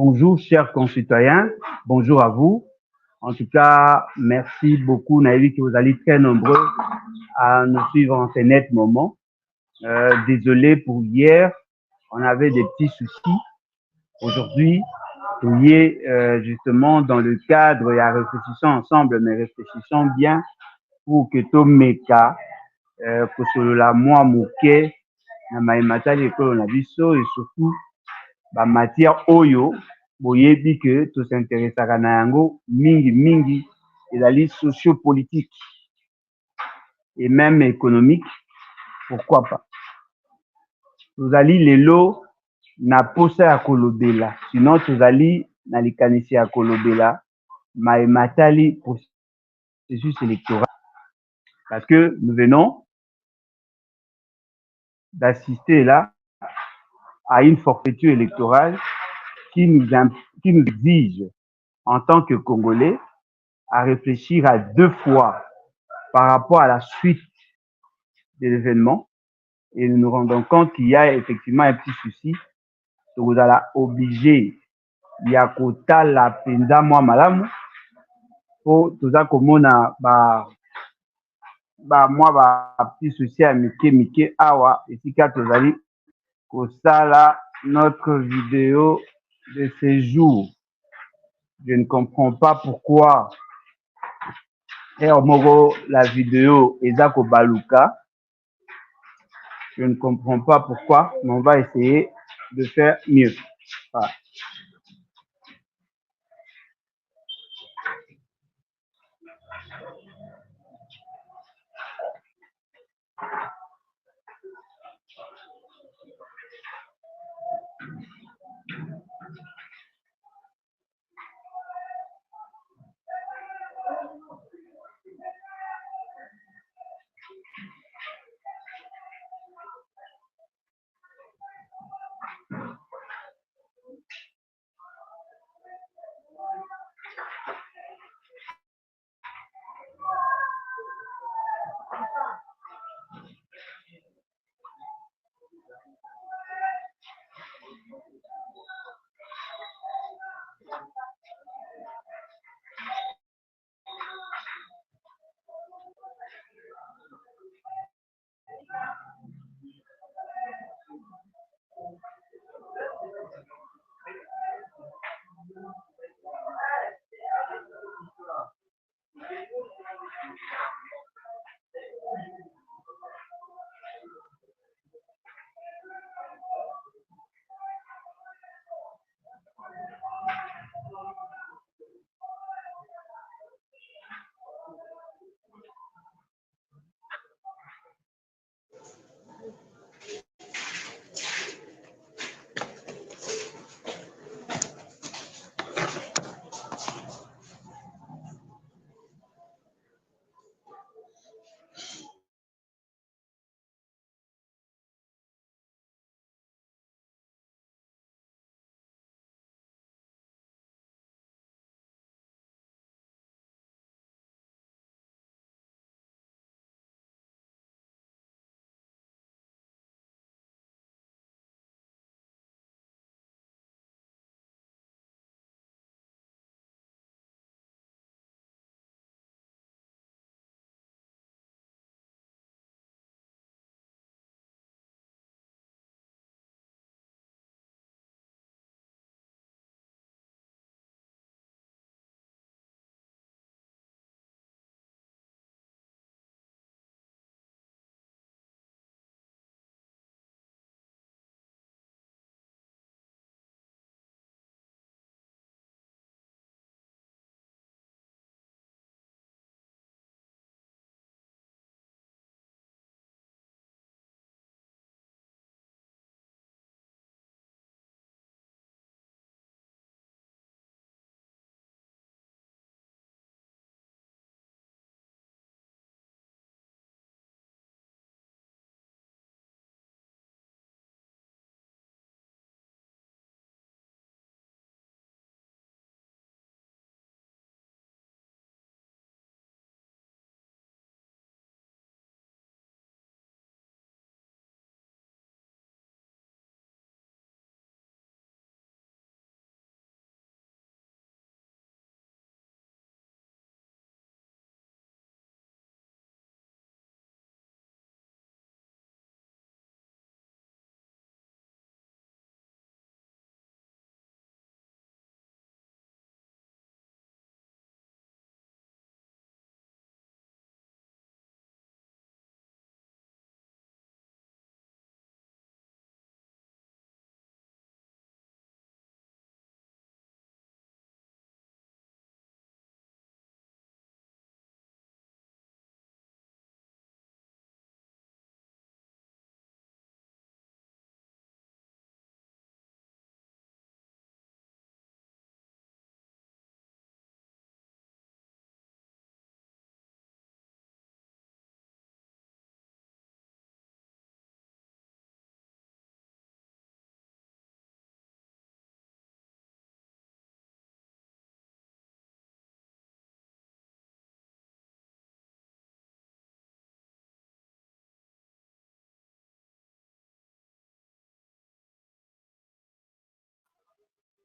Bonjour, chers concitoyens. Bonjour à vous. En tout cas, merci beaucoup. On a vu que vous allez très nombreux à nous suivre en ces nets moments. Désolé pour hier. On avait des petits soucis. Aujourd'hui, on y est justement dans le cadre et réfléchissons ensemble, mais réfléchissons bien pour que tout meka, que ce la moi moke, na maïmatali que l'on a biso et surtout, ba matière oyo, boyebi que tout s'intéressera na yango mingi ezali socio-politique et même économique, pourquoi pas. Tozali lelo na posa ya kolobela, sinon tozali na likanisi ya kolobela maïmatali processus électoral. Parce que nous venons d'assister là à une forfaiture électorale qui nous exige, en tant que Congolais, à réfléchir à deux fois par rapport à la suite de l'événement. Et nous nous rendons compte qu'il y a effectivement un petit souci. Vous allez obliger Yakota la penza moi malamu pour tout ça comme on a moi petit souci à mike awa et si quatre allez pour ça là notre vidéo de ces jours. Je ne comprends pas pourquoi la vidéo est à Kobaluka. Je ne comprends pas pourquoi, mais on va essayer de faire mieux. Voilà.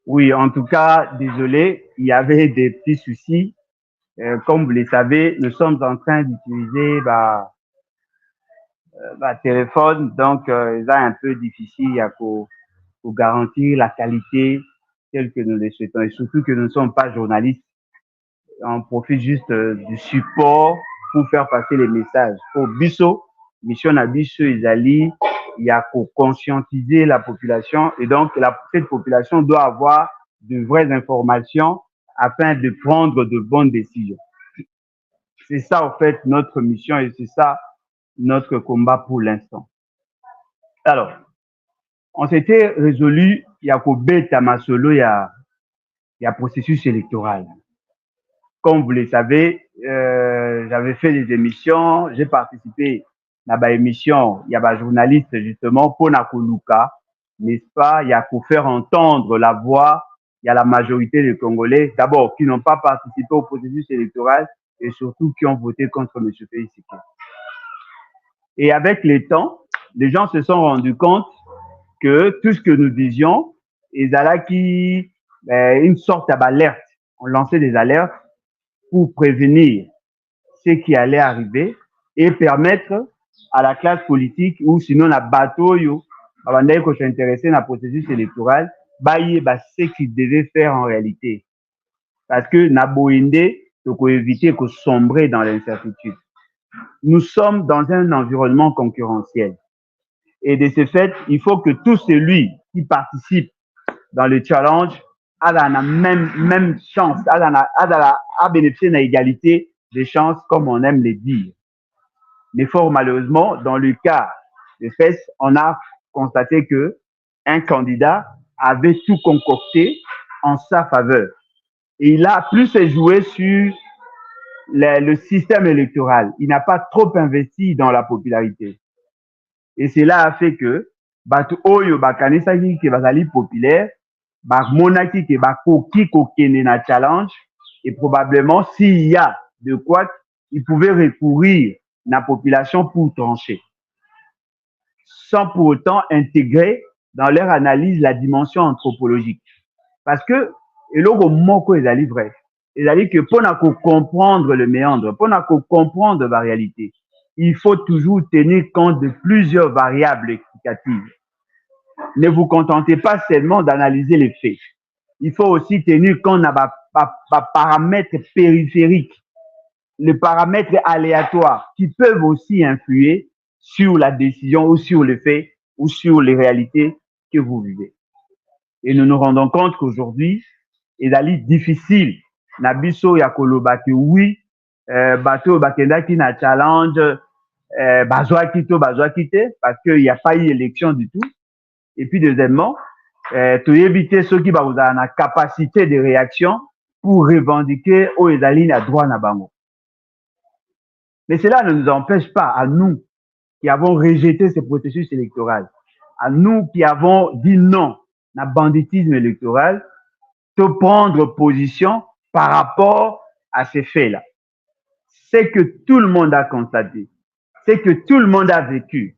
Oui, en tout cas, désolé, il y avait des petits soucis. Comme vous le savez, nous sommes en train d'utiliser téléphone, donc c'est un peu difficile pour garantir la qualité telle que nous le souhaitons. Et surtout que nous ne sommes pas journalistes. On profite juste du support pour faire passer les messages. Pour Bisso, mission à Bisso Isali, il y a pour conscientiser la population et donc cette population doit avoir de vraies informations afin de prendre de bonnes décisions. C'est ça en fait notre mission et c'est ça notre combat pour l'instant. Alors, on s'était résolu, il y a Kobeta Masolo, il y a processus électoral. Comme vous le savez, j'avais fait des émissions, j'ai participé à des émissions, il y a des journalistes justement, pour Nakoluka, n'est-ce pas, il y a pour faire entendre la voix, il y a la majorité des Congolais, d'abord, qui n'ont pas participé au processus électoral et surtout qui ont voté contre M. Félix Tshisekedi. Et avec le temps, les gens se sont rendus compte que tout ce que nous disions, ils allaient une sorte d'alerte. On lançait des alertes pour prévenir ce qui allait arriver et permettre à la classe politique ou sinon la bateau qui s'intéressait dans le processus électoral, ce qu'ils devaient faire en réalité. Parce que Naboinde, pour éviter de sombrer dans l'incertitude. Nous sommes dans un environnement concurrentiel. Et de ce fait, il faut que tout celui qui participe dans le challenge a la même chance, a bénéficié d'une égalité des chances, comme on aime le dire. Mais fort malheureusement, dans le cas de FES, on a constaté que un candidat avait tout concocté en sa faveur. Et il a plus joué sur le système électoral. Il n'a pas trop investi dans la popularité. Et cela a fait que bato oyo bakanisaki ke bazali populaire bamonaki ke bakoki kokende na challenge et probablement s'il y a de quoi ils pouvaient recourir na population pour trancher sans pour autant intégrer dans leur analyse la dimension anthropologique parce que eloko moko ezali vrai ezali que pona ko comprendre le méandre pona ko comprendre la réalité il faut toujours tenir compte de plusieurs variables explicatives. Ne vous contentez pas seulement d'analyser les faits. Il faut aussi tenir compte des paramètres périphériques, les paramètres aléatoires qui peuvent aussi influer sur la décision ou sur les faits ou sur les réalités que vous vivez. Et nous nous rendons compte qu'aujourd'hui, il est difficile. Nabiso Yakoloba que oui, bateau bakenda qui na challenge bazwa quitté parce qu'il n'y a pas eu élection du tout. Et puis deuxièmement, tu éviter ceux qui ont la capacité de réaction pour revendiquer aux ezali à droit na bango. Mais cela ne nous empêche pas à nous qui avons rejeté ce processus électoral, à nous qui avons dit non à banditisme électoral, de prendre position par rapport à ces faits-là. C'est que tout le monde a constaté, c'est que tout le monde a vécu.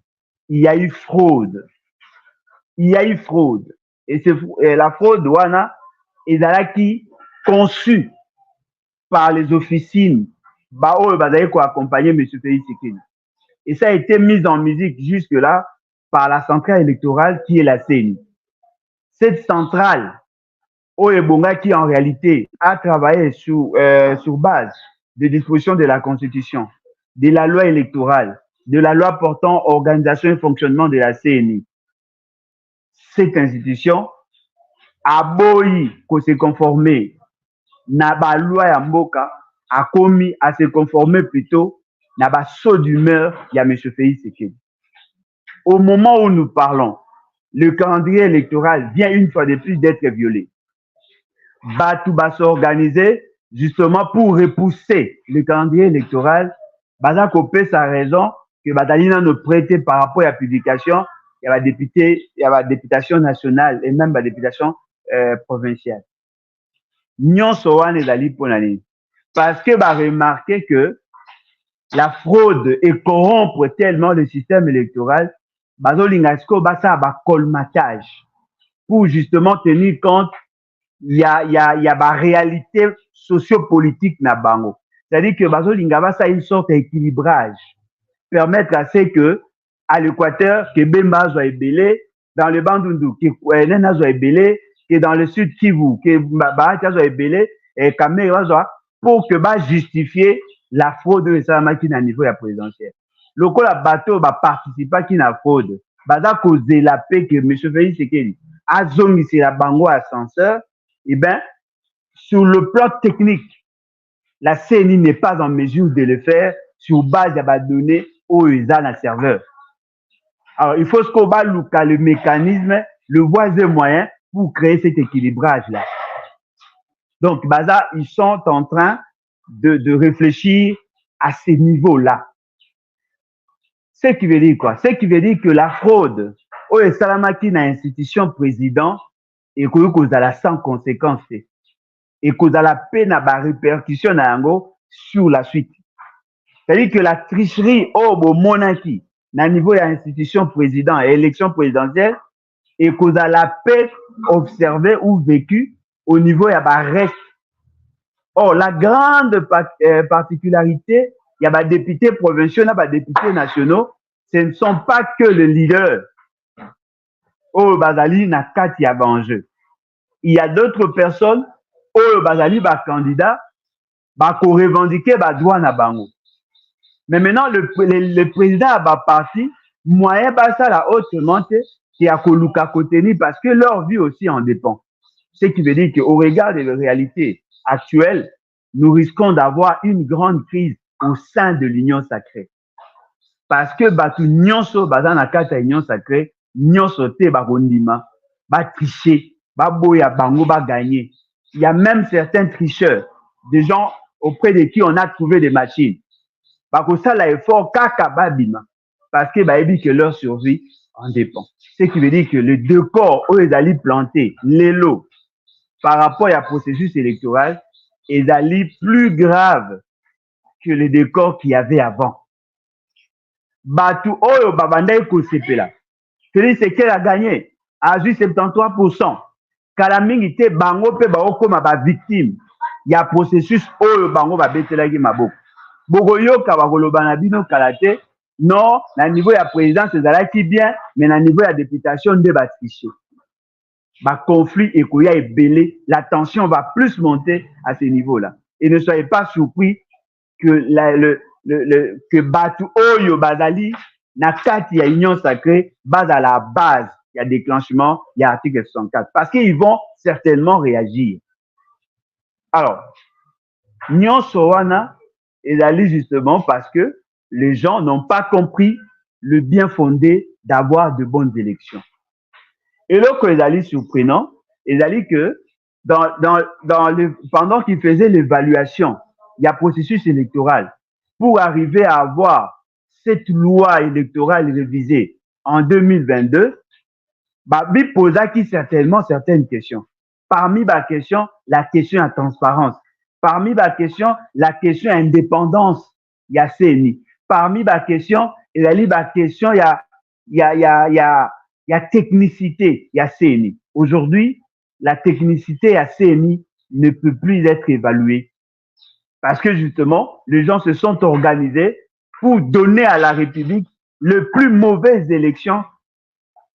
Il y a eu fraude. Il y a eu fraude. Et la fraude, wana, ezalaki conçue par les officines, pour accompagner M. Félix Tshisekedi. Et ça a été mis en musique jusque-là par la centrale électorale qui est la CENI. Cette centrale, Oyebonga, qui en réalité a travaillé sur base des dispositions de la Constitution, de la loi électorale, de la loi portant organisation et fonctionnement de la CNI. Cette institution a beau se conformer na ba loi ya mboka, a commis à se conformer plutôt na ba saut d'humeur ya M. Félix Tshisekedi. Au moment où nous parlons, le calendrier électoral vient une fois de plus d'être violé. Tout va s'organiser justement pour repousser le calendrier électoral. Baza copé sa raison que Badalina ne prêtait par rapport à la publication, il y a la députation nationale et même la députation provinciale. Nyonso wana ezali pona nini? Parce que va remarquer que la fraude et corrompre tellement le système électoral, bazolinga siko basa ba colmatage pour justement tenir compte il y a la réalité sociopolitique na bango. C'est-à-dire que bazo lingaba ça une sorte d'équilibrage, permettre à ce que à l'Équateur que Bemba soit ébélé, dans le Bandundu que Nena soit ébélé, que dans le sud Kivu que Bahati soit ébélé et Kamera soit pour que ba justifier la fraude de Salamaki na niveau ya présidentiel. Loko la bateau ba participer qui na fraude, baza causer la paix que monsieur Félix Sekeli a zongi c'est la bango ascenseur. Eh bien, sur le plan technique, la CNI n'est pas en mesure de le faire sur base de données au ESA serveur. Alors, il faut qu'on va le mécanisme, le voisin moyen pour créer cet équilibrage-là. Donc, Baza, ils sont en train de réfléchir à ces niveaux-là. Ce qui veut dire quoi? Ce qui veut dire que la fraude, au Salamaki na institution président, et que la sans conséquence. Et que la peine à répercussion sur la suite. C'est-à-dire que la tricherie au monarchie, à niveau de l'institution président et élection présidentielle, et que la paix observée ou vécue au niveau de la reste. Or, la grande particularité, il y a des députés provinciaux, il y a des députés nationaux, ce ne sont pas que les leaders. Oh, Bazali n'a qu'à y avoir en jeu. Il y a d'autres personnes oyo bazali ba candidat ba ko revendiquer ba droit na bango. Mais maintenant le président a ba parti moyen ba ça la autrement qui a koluka koteni parce que leur vie aussi en dépend. Ce qui veut dire qu'au regard de la réalité actuelle, nous risquons d'avoir une grande crise au sein de l'union sacrée. Parce que batu nyonso baza na kata union sacrée, nyonso te ba kondima, ba tricher, ba boya bango ba gagner. Il y a même certains tricheurs, des gens auprès de qui on a trouvé des machines. Parce que ça, l'effort, parce que leur survie en dépend. Ce qui veut dire que les deux corps, où ils allaient planter, les lots, par rapport à processus électoral, ils allaient plus grave que les deux corps qu'il y avait avant. Batu, oh, babanda Kosepela. C'est qu'elle a gagné à juste 73%. Kalamingi te bango pe baokoma ba victime ya processus oyo bango ba betelaki maboko bokoyoka bakoloba na bino kalate non na niveau ya présidence ezalaki bien mais na niveau ya députation nde batriche ba conflit ekoya ebele la tension va plus monter à ce niveau là et ne soyez pas surpris que que batu oyo bazali na kati ya union sacrée base à la base. Il y a déclenchement, il y a article 64. Parce qu'ils vont certainement réagir. Alors, Nyon Sowana est allé justement parce que les gens n'ont pas compris le bien fondé d'avoir de bonnes élections. Et là, quand ils allaient surprenant, ils allaient que pendant qu'ils faisaient l'évaluation, il y a processus électoral pour arriver à avoir cette loi électorale révisée en 2022. Babi posa qui certainement certaines questions. Parmi les questions, la question à transparence. Parmi les questions, la question à indépendance, il y a CNI. Parmi les questions, il y a la question, il y a technicité, il y a CNI. Aujourd'hui, la technicité à CNI ne peut plus être évaluée. Parce que justement, les gens se sont organisés pour donner à la République le plus mauvaises élections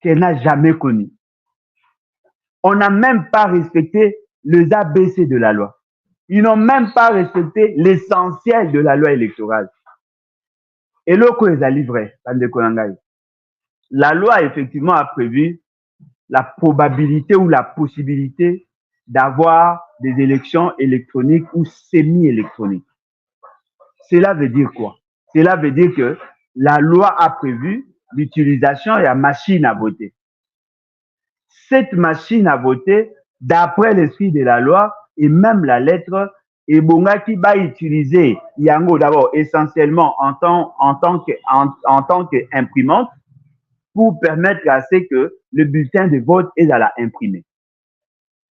qu'elle n'a jamais connu. On n'a même pas respecté les ABC de la loi. Ils n'ont même pas respecté l'essentiel de la loi électorale. Et là, quoi est vrai, la loi, effectivement, a prévu la probabilité ou la possibilité d'avoir des élections électroniques ou semi-électroniques. Cela veut dire quoi? Cela veut dire que la loi a prévu l'utilisation de la machine à voter. Cette machine à voter, d'après l'esprit de la loi et même la lettre, et Bongaki va utiliser Yango d'abord essentiellement en tant qu'imprimante pour permettre à ce que le bulletin de vote est à la imprimer.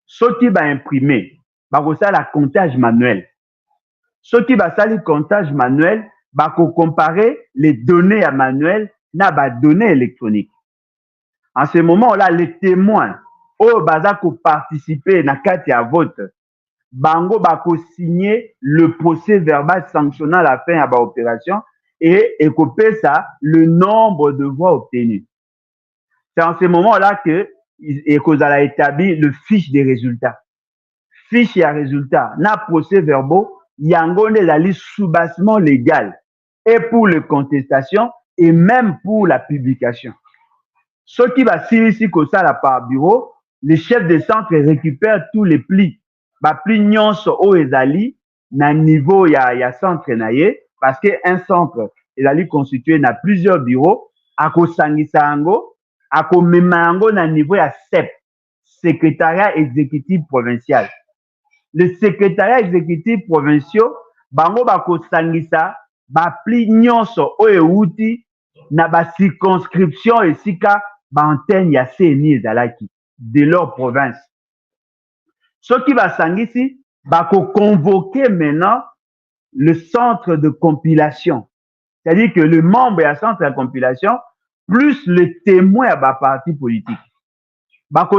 Ce qui va imprimer, ça la comptage manuel. Ce qui va ça le comptage manuel, va comparer les données à manuel n'a pas données électroniques. En ce moment-là, les témoins, oyo baza koparticiper na kati ya vote bango bako-signer le procès verbal sanctionnant la fin ya baopération et ekopesa le nombre de voix obtenues. C'est en ce moment-là que ekozala établi le fiche des résultats. Fiche ya résultat na procès verbaux yango nde ezali soubassement légal et pour les contestations et même pour la publication. Soki basilisi kosala par bureau, le chef de centre récupère tous les plis. Pli nyonso oyo ezali na niveau ya centre na ye, parce que un centre ezali constitué na plusieurs bureaux, akosangisa yango, akomema yango na niveau ya CEP, secrétariat exécutif provincial. Le secrétariat exécutif provincial bango bakosangisa bapli nyonso oyo euti na bacirconscription esika baantenne ya CENI ezalaki de leur province. Ce qui va sangisi, va convoquer maintenant le centre de compilation. C'est-à-dire que le membre du centre de compilation, plus le témoin à la parti politique.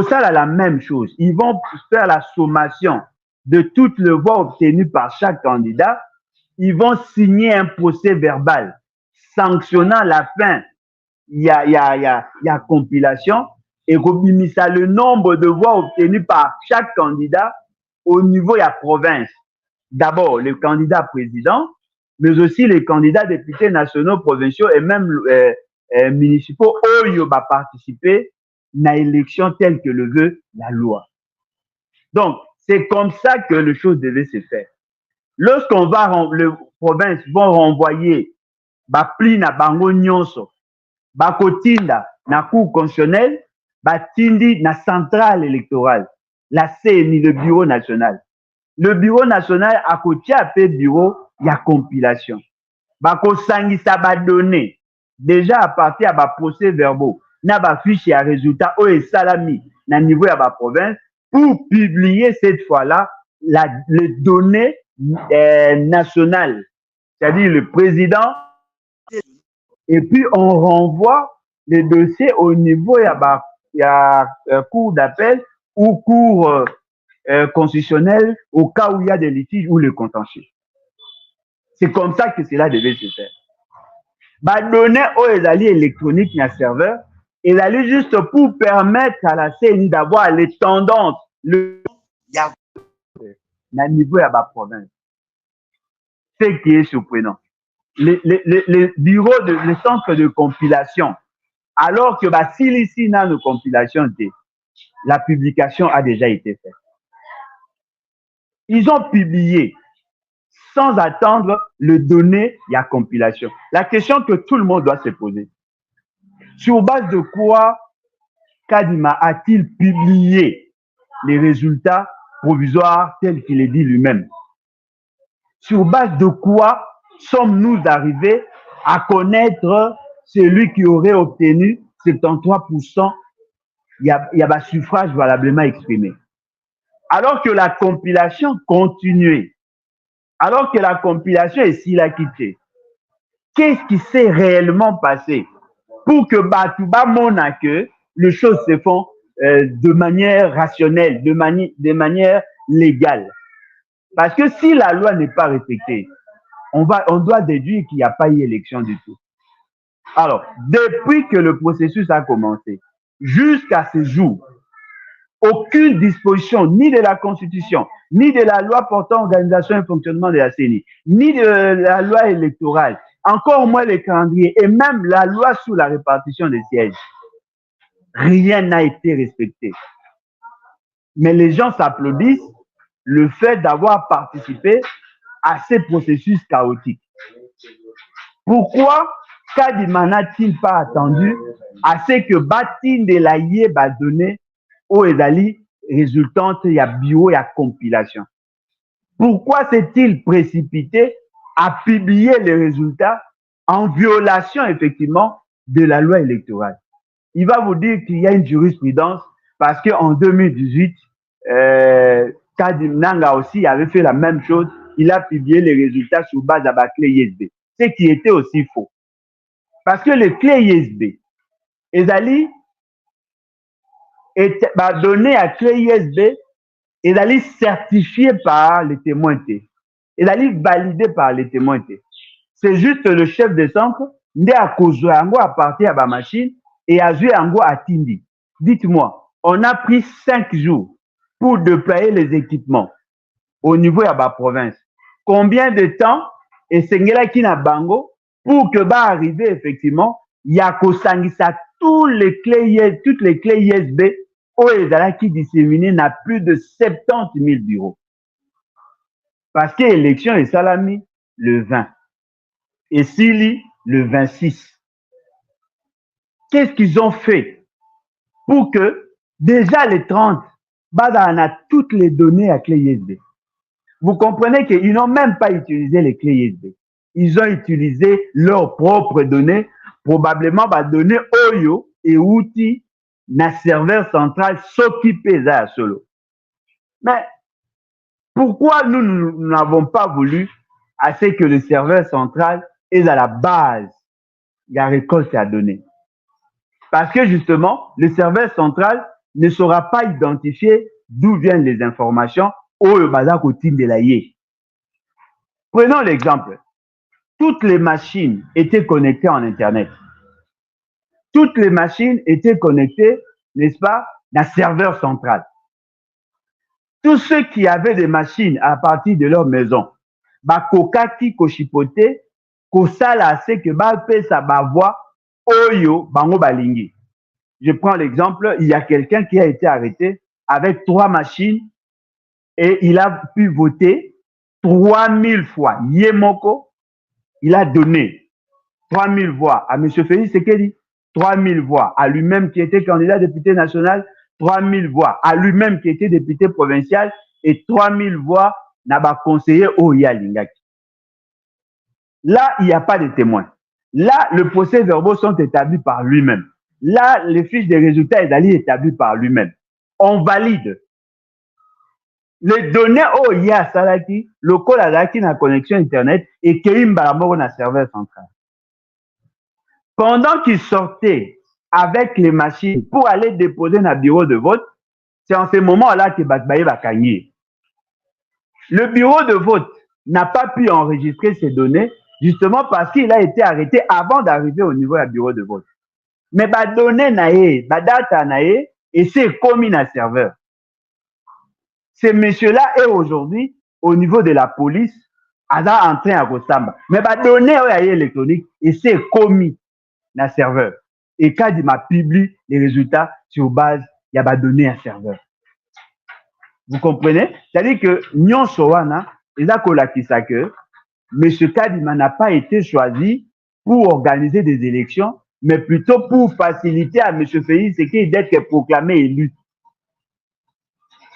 Ça la même chose. Ils vont faire la sommation de toutes les voix obtenues par chaque candidat. Ils vont signer un procès verbal sanctionnant la fin. Il y a compilation. Et ça le nombre de voix obtenues par chaque candidat au niveau de la province. D'abord, les candidats présidents, mais aussi les candidats députés nationaux, provinciaux et même municipaux, eux, ont participé à l'élection telle que le veut la loi. Donc, c'est comme ça que les choses devaient se faire. Lorsqu'on va, les provinces vont renvoyer, pli na bango nyonso, bakotinda na cour constitutionnelle, batindi na centrale électorale, la CENI, le bureau national. Le bureau national a kotia pe bureau ya compilation. Bako sangisa ba donné déjà à partir à ba procès verbaux, na ba fiche ya résultat o salami na niveau ya ba province pour publier cette fois-là les données nationales, c'est-à-dire le président, et puis on renvoie les dossiers au niveau il y a cour d'appel ou cour constitutionnelle au cas où il y a des litiges ou le contentieux. C'est comme ça que cela devait se faire. Bah, donner aux alliés électroniques et serveur, il allait juste pour permettre à la CENI d'avoir les tendances, le niveau de la province. Ce qui est surprenant. Les bureaux, les centres de compilation, alors que si ici dans nos compilations, la publication a déjà été faite. Ils ont publié sans attendre le donné et la compilation. La question que tout le monde doit se poser, sur base de quoi Kadima a-t-il publié les résultats provisoires tels qu'il est dit lui-même? Sur base de quoi sommes-nous arrivés à connaître celui qui aurait obtenu 73%, il y a un suffrage valablement exprimé? Alors que la compilation continuait, alors que la compilation est s'il a quitté, qu'est-ce qui s'est réellement passé pour que Batouba mona que les choses se font de manière rationnelle, de manière légale? Parce que si la loi n'est pas respectée, on doit déduire qu'il n'y a pas eu élection du tout. Alors, depuis que le processus a commencé, jusqu'à ce jour, aucune disposition, ni de la Constitution, ni de la loi portant organisation et fonctionnement de la CENI, ni de la loi électorale, encore moins les calendriers, et même la loi sur la répartition des sièges, rien n'a été respecté. Mais les gens s'applaudissent le fait d'avoir participé à ces processus chaotiques. Pourquoi Kadima n'a-t-il pas attendu à ce que Batine de la Yéba donné aux Ezali résultante il y a bio et à compilation? Pourquoi s'est-il précipité à publier les résultats en violation effectivement de la loi électorale? Il va vous dire qu'il y a une jurisprudence parce qu'en 2018, Kadima Nanga aussi avait fait la même chose. Il a publié les résultats sur base de la clé ISB, ce qui était aussi faux. Parce que les clés ISB, Ezali, et donné à clé USB et d'aller certifié par les témoins et d'aller validé par les témoins. C'est juste le chef de centre nde a kozwa yango à partir de la machine et a joué yango à Tindi. Dites-moi, on a pris 5 jours pour déployer les équipements au niveau de la province. Combien de temps et Sengela na bango pour que va arriver effectivement il y a kosangisa toutes les clés USB qui disséminées na plus de 70 000 bureaux. Parce que l'élection est salami le 20 et Sili le 26. Qu'est-ce qu'ils ont fait pour que déjà les 30, on a toutes les données à clé USB. Vous comprenez qu'ils n'ont même pas utilisé les clés USB. Ils ont utilisé leurs propres données, probablement données Oyo et outils na serveur central s'occuper de solo. Mais pourquoi nous n'avons pas voulu assez que le serveur central est à la base de la récolte à données? Parce que justement, le serveur central ne saura pas identifier d'où viennent les informations au de la Yé. Prenons l'exemple. Toutes les machines étaient connectées en Internet. Toutes les machines étaient connectées, n'est-ce pas, dans le serveur central. Tous ceux qui avaient des machines à partir de leur maison, kokaki koshipote, kosala c'est que sa voix oyo bango balingi. Je prends l'exemple, il y a quelqu'un qui a été arrêté avec 3 machines et il a pu voter 3000 fois. Yemoko, il a donné 3000 voix à M. Félix Sekedi, 3000 voix à lui-même qui était candidat député national, 3000 voix à lui-même qui était député provincial et 3000 voix à ba conseiller Oya Lingaki. Là, il n'y a pas de témoins. Là, les procès-verbaux sont établis par lui-même. Là, les fiches de résultats sont établies par lui-même. On valide. Les données Oya Salaki, le col Alaki na connexion Internet et Keim Baramoro na serveur central. Pendant qu'il sortait avec les machines pour aller déposer dans le bureau de vote, c'est en ce moment-là que Batbaye va gagner. Le bureau de vote n'a pas pu enregistrer ces données justement parce qu'il a été arrêté avant d'arriver au niveau du bureau de vote. Mais données naé, data naé, et c'est commis dans le serveur. Ces messieurs-là est aujourd'hui au niveau de la police, en train à Rosamba. Mais données électroniques, et c'est commis dans le serveur. Et quand il m'a publié les résultats sur base, il y a donné un serveur. Vous comprenez? C'est-à-dire que Nyon Sowana, et là que M. Kadima n'a pas été choisi pour organiser des élections, mais plutôt pour faciliter à M. Félix Sekedi d'être proclamé élu.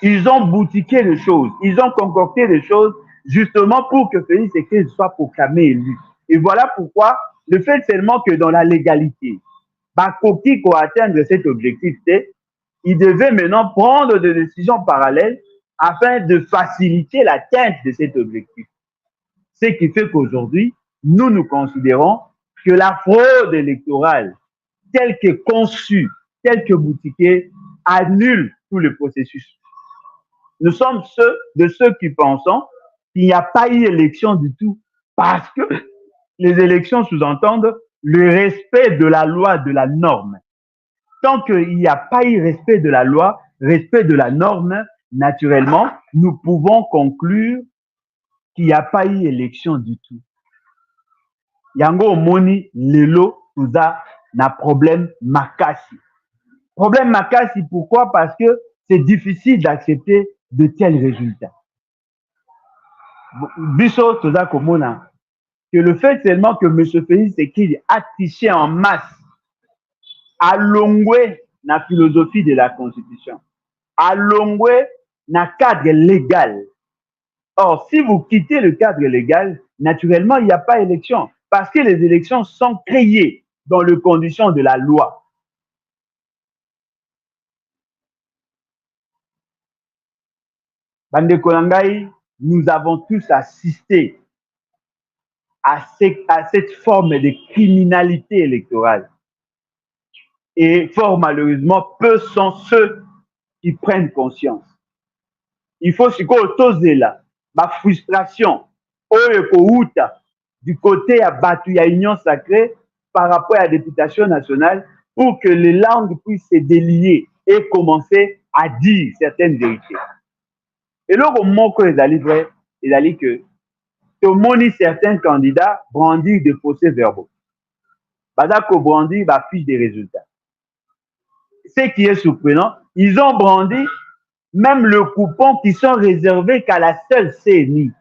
Ils ont boutiqué les choses, ils ont concocté les choses justement pour que Félix Sekedi soit proclamé élu. Et voilà pourquoi le fait seulement que dans la légalité, Bakoki pour atteindre cet objectif, il devait maintenant prendre des décisions parallèles afin de faciliter l'atteinte de cet objectif. Ce qui fait qu'aujourd'hui, nous considérons que la fraude électorale, telle que conçue, telle que boutiquée, annule tout le processus. Nous sommes ceux qui pensons qu'il n'y a pas eu élection du tout parce que les élections sous-entendent le respect de la loi, de la norme. Tant qu'il n'y a pas eu respect de la loi, respect de la norme, naturellement, nous pouvons conclure qu'il n'y a pas eu élection du tout. Yango Moni, Lelo, tout ça, n'a problème makasi. Problème makasi, pourquoi? Parce que c'est difficile d'accepter de tels résultats. Bisso, tout ça, comme on a, que le fait seulement que M. Félix Sekedi a triché en masse, a longé la philosophie de la Constitution, a longé le cadre légal. Or, si vous quittez le cadre légal, naturellement, il n'y a pas d'élection, parce que les élections sont créées dans les conditions de la loi. Bande Kolangai, nous avons tous assisté à cette forme de criminalité électorale. Et fort malheureusement, peu sont ceux qu'ils prennent conscience. Il faut ce qu'on là, ma frustration, du côté à battu, il y a union sacrée par rapport à la députation nationale pour que les langues puissent se délier et commencer à dire certaines vérités. Et là, au moment que les alliés vrai, les alliés que tout le monde, certains candidats brandissent des procès verbaux. Badako brandit fiche des résultats. Ce qui est surprenant, ils ont brandi même le coupon qui sont réservés qu'à la seule CNI.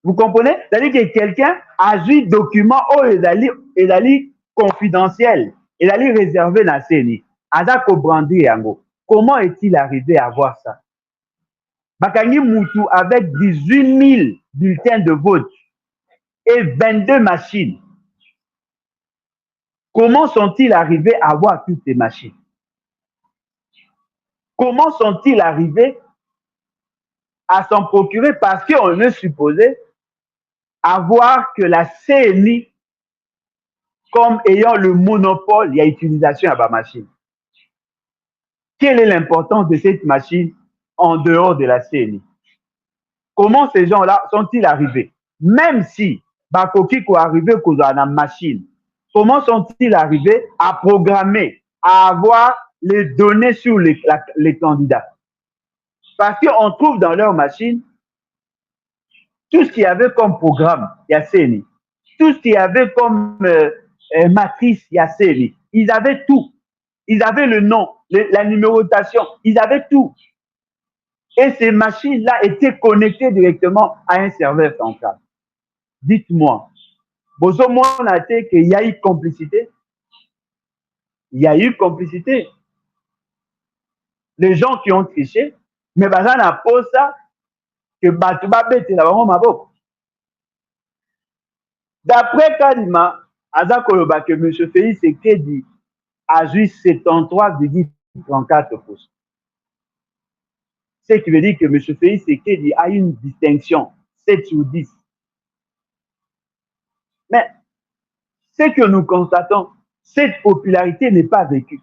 Vous comprenez? C'est-à-dire que quelqu'un a vu document il a confidentiel, il a réservé dans la CNI. Adako brandi yango. Comment est-il arrivé à voir ça? Bakangi Moutou avec 18 000 bulletins de vote et 22 machines. Comment sont-ils arrivés à avoir toutes ces machines? Comment sont-ils arrivés à s'en procurer? Parce qu'on est supposé avoir que la CNI comme ayant le monopole, il y a utilisation à la machine. Quelle est l'importance de cette machine en dehors de la CNI? Comment ces gens-là sont-ils arrivés? Même si Bakoki est arrivé à la machine, comment sont-ils arrivés à programmer, à avoir les données sur les candidats? Parce qu'on trouve dans leur machine tout ce qu'il y avait comme programme, il y a CNI. Tout ce qu'il y avait comme matrice, il y a CNI. Ils avaient tout. Ils avaient le nom, la numérotation, ils avaient tout. Et ces machines-là étaient connectées directement à un serveur central. Dites-moi, vous avez noté qu'il y a eu complicité? Il y a eu complicité. Les gens qui ont triché, mais ça n'a pas ça que Batouba Bete la Maboko. D'après Kalima, Azakoloba que M. Félix Sekedi a juste 73,34%. Ce qui veut dire que M. Félix Sekedi a une distinction, 7 sur 10. Mais ce que nous constatons, cette popularité n'est pas vécue.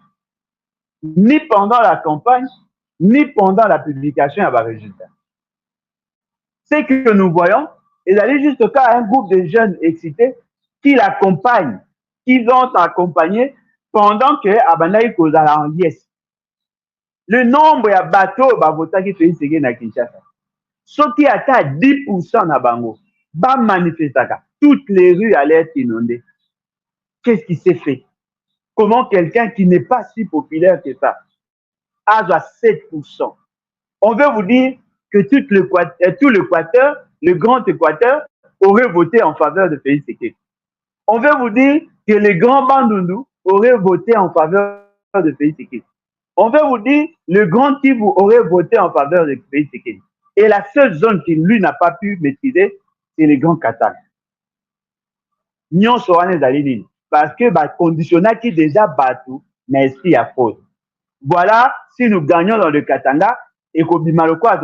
Ni pendant la campagne, ni pendant la publication à bas résultat. Ce que nous voyons, il allait jusqu'à un groupe de jeunes excités qui l'accompagnent, qui vont accompagner pendant que Abanaï Kozala en liesse. Le nombre de bateaux qui fait une à Kinshasa. Ce qui atteint 10% na bango, manifestaka. Toutes les rues allaient être inondées. Qu'est-ce qui s'est fait? Comment quelqu'un qui n'est pas si populaire que ça a 7%? On veut vous dire que tout l'Équateur, le grand Équateur, aurait voté en faveur de Félix Sekedi. On veut vous dire que les grands Bandundu auraient voté en faveur de Félix Sekedi. On veut vous dire que le grand Kivu aurait voté en faveur de Félix Sekedi. Et la seule zone qui, lui, n'a pas pu maîtriser, c'est les grands Katanga. Nyon Soane Zalini. Parce que conditionnel qui déjà battu, mais esprit à faute. Voilà, si nous gagnons dans le Katanga, et qu'au Bimaloko a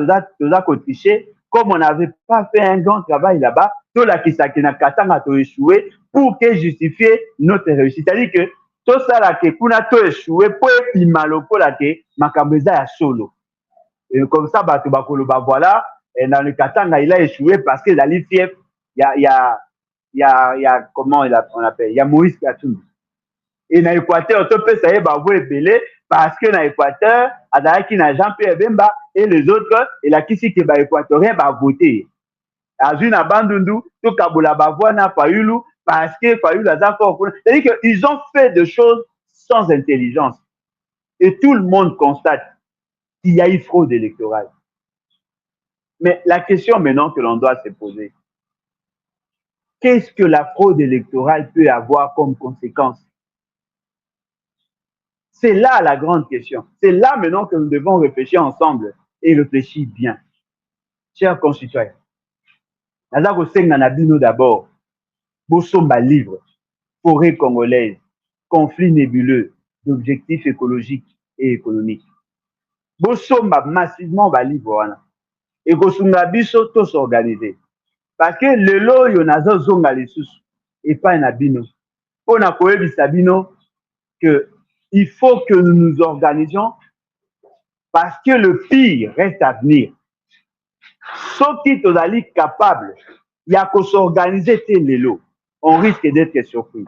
triché, comme on n'avait pas fait un grand travail là-bas, tout la Kisakina Katanga a échoué pour que justifier notre réussite. C'est-à-dire que tout ça là que kuna to échoué pour Bimaloko là que Makambeza a solo. Et comme ça, voilà, et dans le Katanga, il a échoué parce que dans l'IFIF, il y a comment on appelle, il y a Moïse Katumbi. Et dans l'Équateur, on peut savoir bavouer belé parce que dans l'Équateur, Adaki n'a Jean-Pierre Bemba et les autres, et la qui qui est équatorien va voter. Azuna Bandundu, tout Kaboula Bavoana, Fayulu, parce que Fayulu a d'accord. C'est-à-dire qu'ils ont fait des choses sans intelligence. Et tout le monde constate qu'il y a eu fraude électorale. Mais la question maintenant que l'on doit se poser, qu'est-ce que la fraude électorale peut avoir comme conséquence? C'est là la grande question. C'est là maintenant que nous devons réfléchir ensemble et réfléchir bien. Chers concitoyens, d'abord, Bossomba livre, forêt congolaise, conflit nébuleux d'objectifs écologiques et économiques. Bossomba massivement livre, et Gosunga biso tous s'organiser. Parce que le lot yonazo zonga les sous et pas un abino. On a koé bisabino que il faut que nous nous organisions parce que le pire reste à venir. Soki tozali capable, il y a qu'à s'organiser lelo, on risque d'être surpris.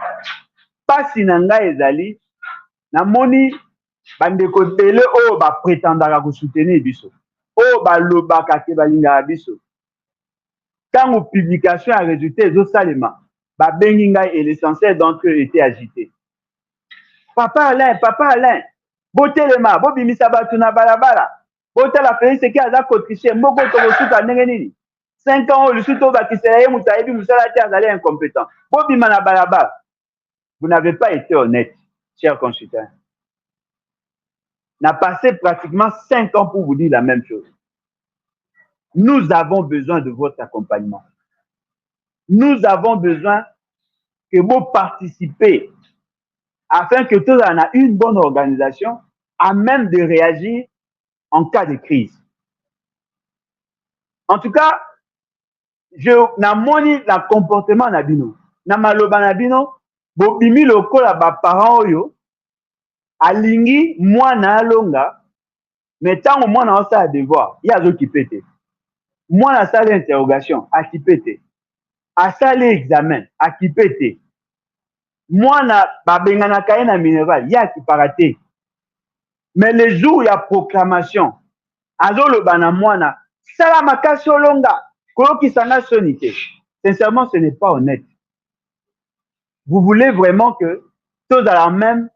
Pasi na ngai ezali, namoni bandeko tele oyo ba prétendaka ko soutenir biso, oyo balobaka ke balingaka biso. Tango publication a résulté ezosalema, babengi ngai et l'essentiel d'entre eux était agité. Papa Alain, botelema, bobimisa batu na balabala. Botala Félix Tshisekedi aza kotriche, mboko tokosuka ndenge nini? 5 ans, le suto bakisela ye mutu ayebi musala te azali incompétent. Bobima na balabala. Vous n'avez pas été honnête, chers concitoyens. On a passé pratiquement 5 ans pour vous dire la même chose. Nous avons besoin de votre accompagnement. Nous avons besoin que vous participez afin que tout en a une bonne organisation à même de réagir en cas de crise. En tout cas, je n'amoni le comportement nabino, na maloba nabino, bobimi lokola ba parents oyo alingi mwana alonga, mais tango mwana osala devoir, il y a zo qui pète. Mwana sala interrogation, a qui pète. A sala examen, a qui pète. Mwana babengana kaye na minéral, il y a qui paraté. Mais le jour où il y a proclamation, azolo bana mwana, sala makasi olonga, koloki sanga sonité. Sincèrement, ce n'est pas honnête. Vous voulez vraiment que tous à la même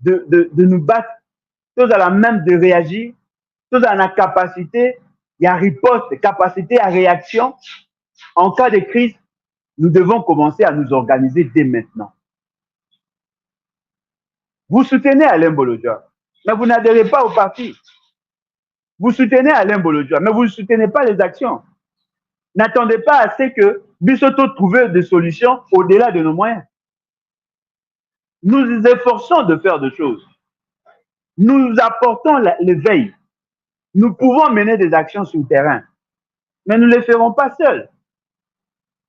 de nous battre, tous à la même de réagir, tous à la capacité, il y a riposte, capacité à réaction. En cas de crise, nous devons commencer à nous organiser dès maintenant. Vous soutenez Alain Bolodjoa, mais vous n'adhérez pas au parti. Vous soutenez Alain Bolodjoa, mais vous ne soutenez pas les actions. N'attendez pas à ce que Bissoto trouve des solutions au-delà de nos moyens. Nous nous efforçons de faire des choses. Nous apportons l'éveil. Nous pouvons mener des actions sur le terrain, mais nous ne les ferons pas seuls.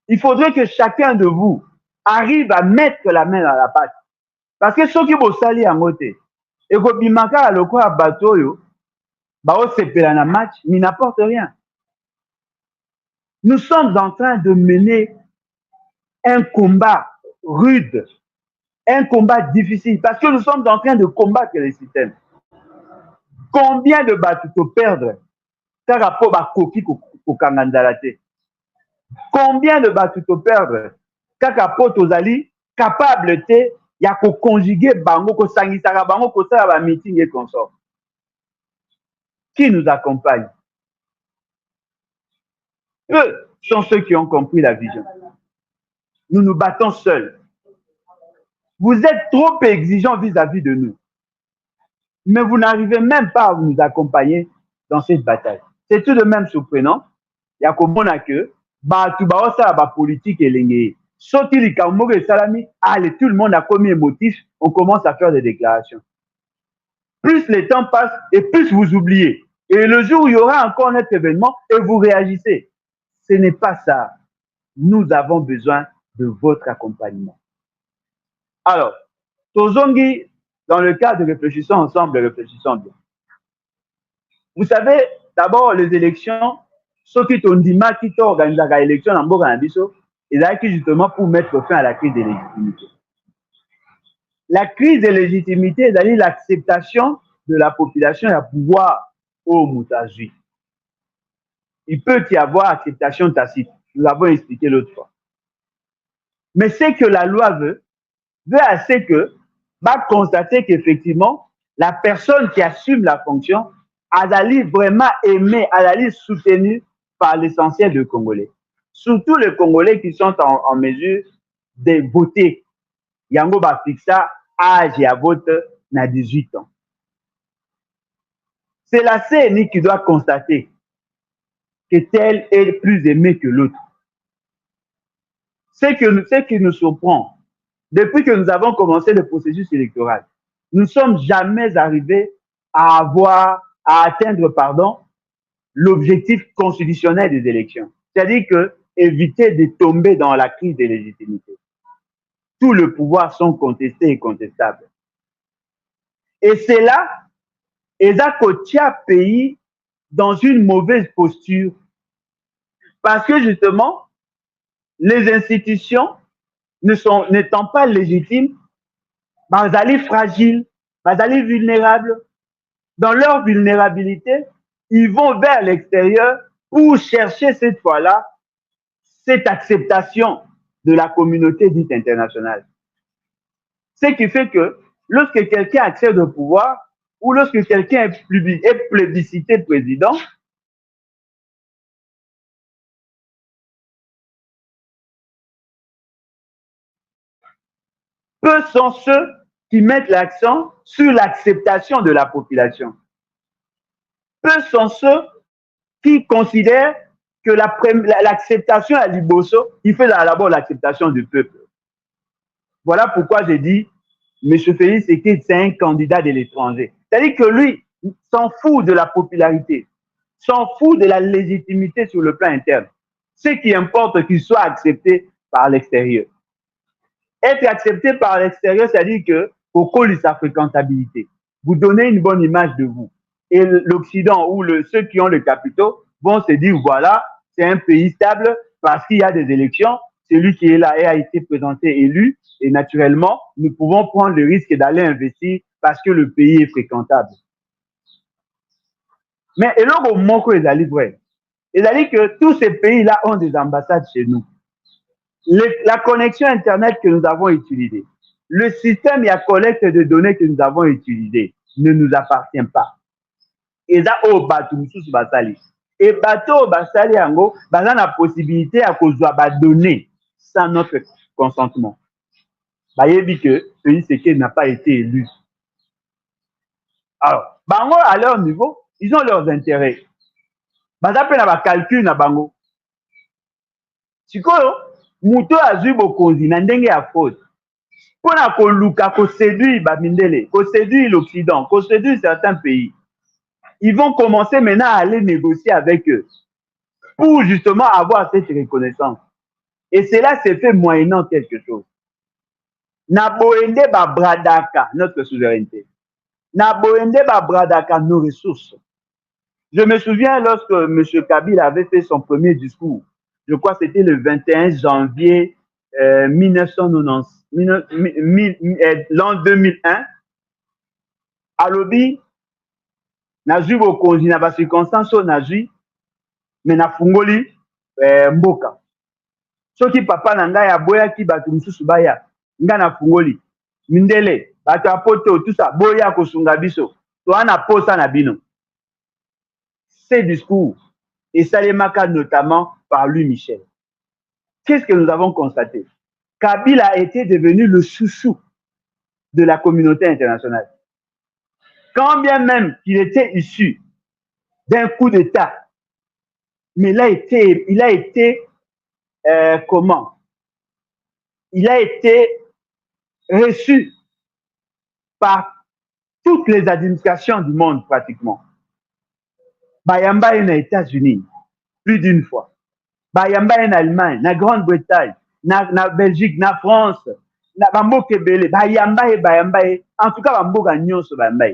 Il faudrait que chacun de vous arrive à mettre la main dans la pâte. Parce que ceux qui vont salir en côté, et que bimaka à l'oko à bateau, na match, mais n'apporte rien. Nous sommes en train de mener un combat rude, un combat difficile, parce que nous sommes en train de combattre le système. Combien de bateaux perdre car rapport à Koki Kokangandalate? Combien de bateaux perdre car rapport aux alliés capables de ya ko conjuguer bango ko sangisaka bango ko sala ba meeting et consort? Qui nous accompagne? Eux sont ceux qui ont compris la vision. Nous nous battons seuls. Vous êtes trop exigeants vis-à-vis de nous. Mais vous n'arrivez même pas à nous accompagner dans cette bataille. C'est tout de même surprenant. Il y a comme on a que ba politique et l'engé. Sauf les Kamogo et Salami, allez, tout le monde a commis émotif, on commence à faire des déclarations. Plus le temps passe et plus vous oubliez. Et le jour où il y aura encore un autre événement, et vous réagissez. Ce n'est pas ça. Nous avons besoin de votre accompagnement. Alors, Tozongi, dans le cadre de réfléchissons ensemble, réfléchissons bien. Vous savez, d'abord, les élections, ceux qui ont dit qui ont organisé l'élection en Bourg-en-Abisso, ils ont justement pour mettre fin à la crise de légitimité. La crise de légitimité, c'est l'acceptation de la population et à pouvoir au Moutaji. Il peut y avoir acceptation tacite. Nous l'avons expliqué l'autre fois. Mais ce que la loi veut assez que va constater qu'effectivement, la personne qui assume la fonction a vraiment aimé, a soutenu par l'essentiel des Congolais. Surtout les Congolais qui sont en mesure de voter. Yango ba fixa âge à vote na 18 ans. C'est la CNI qui doit constater que tel est plus aimé que l'autre. Ce qui nous surprend, depuis que nous avons commencé le processus électoral, nous ne sommes jamais arrivés à atteindre l'objectif constitutionnel des élections. C'est-à-dire que éviter de tomber dans la crise de légitimité. Tous les pouvoirs sont contestés et contestables. Et c'est là, Eza Kotia pays dans une mauvaise posture. Parce que justement, les institutions n'étant pas légitimes, bazali fragiles, bazali vulnérables. Dans leur vulnérabilité, ils vont vers l'extérieur pour chercher cette fois-là cette acceptation de la communauté dite internationale. Ce qui fait que lorsque quelqu'un accède au pouvoir ou lorsque quelqu'un est plébiscité président, peu sont ceux qui mettent l'accent sur l'acceptation de la population. Peu sont ceux qui considèrent que l'acceptation à Liboso, il fait d'abord l'acceptation du peuple. Voilà pourquoi j'ai dit, M. Félix Tshisekedi, c'est un candidat de l'étranger. C'est-à-dire que lui, s'en fout de la popularité, s'en fout de la légitimité sur le plan interne. Ce qui importe, qu'il soit accepté par l'extérieur. Être accepté par l'extérieur, c'est-à-dire que au cours de sa fréquentabilité, vous donnez une bonne image de vous. Et l'Occident ou ceux qui ont le capitaux vont se dire, voilà, c'est un pays stable parce qu'il y a des élections, celui qui est là a été présenté élu, et naturellement, nous pouvons prendre le risque d'aller investir parce que le pays est fréquentable. Mais et là, au moment où ils allaient vrai, ils allaient que tous ces pays-là ont des ambassades chez nous. La connexion Internet que nous avons utilisée, le système et la collecte de données que nous avons utilisé ne nous appartient pas. Et ça, au bateau, basali. Et bateau, basali, yango, baza la possibilité à cause de données sans notre consentement. Bayebi que Félix Tshisekedi n'a pas été élu. Alors, bango, à leur niveau, ils ont leurs intérêts. Baza pe na ba calcul na bango. Sikoyo, muto azui bokonzi na ndenge ya fraude. Pona koluka ko séduire Bamindele, ko séduire l'Occident, ko séduire certains pays. Ils vont commencer maintenant à aller négocier avec eux pour justement avoir cette reconnaissance. Et cela s'est fait moyennant quelque chose. Na boende ba bradaka notre souveraineté. Na boende ba bradaka nos ressources. Je me souviens lorsque M. Kabila avait fait son premier discours, je crois que c'était le 21 janvier 1990, l'an 2001, alobi, nazwi bokonzi na ba circonstance oyo nazwi, me nafungoli mboka. Soki papa na ngai aboyaki bato mosusu baya, ngai nafungoli. Mindele, bato ya poto, tout ça, boya kosunga biso, toana posa na bino. Ces discours, et Salemaka notamment par lui, Michel. Qu'est-ce que nous avons constaté? Kabila était devenu le chouchou de la communauté internationale. Quand bien même qu'il était issu d'un coup d'État, mais il a été comment? Il a été reçu par toutes les administrations du monde pratiquement. Bayamba est aux États-Unis plus d'une fois. Bayamba est en Allemagne, na Grande-Bretagne, na Belgique, na France, na Bamboke Bele, Bayamba est, en tout cas Bamboka Nyonso Bayamba.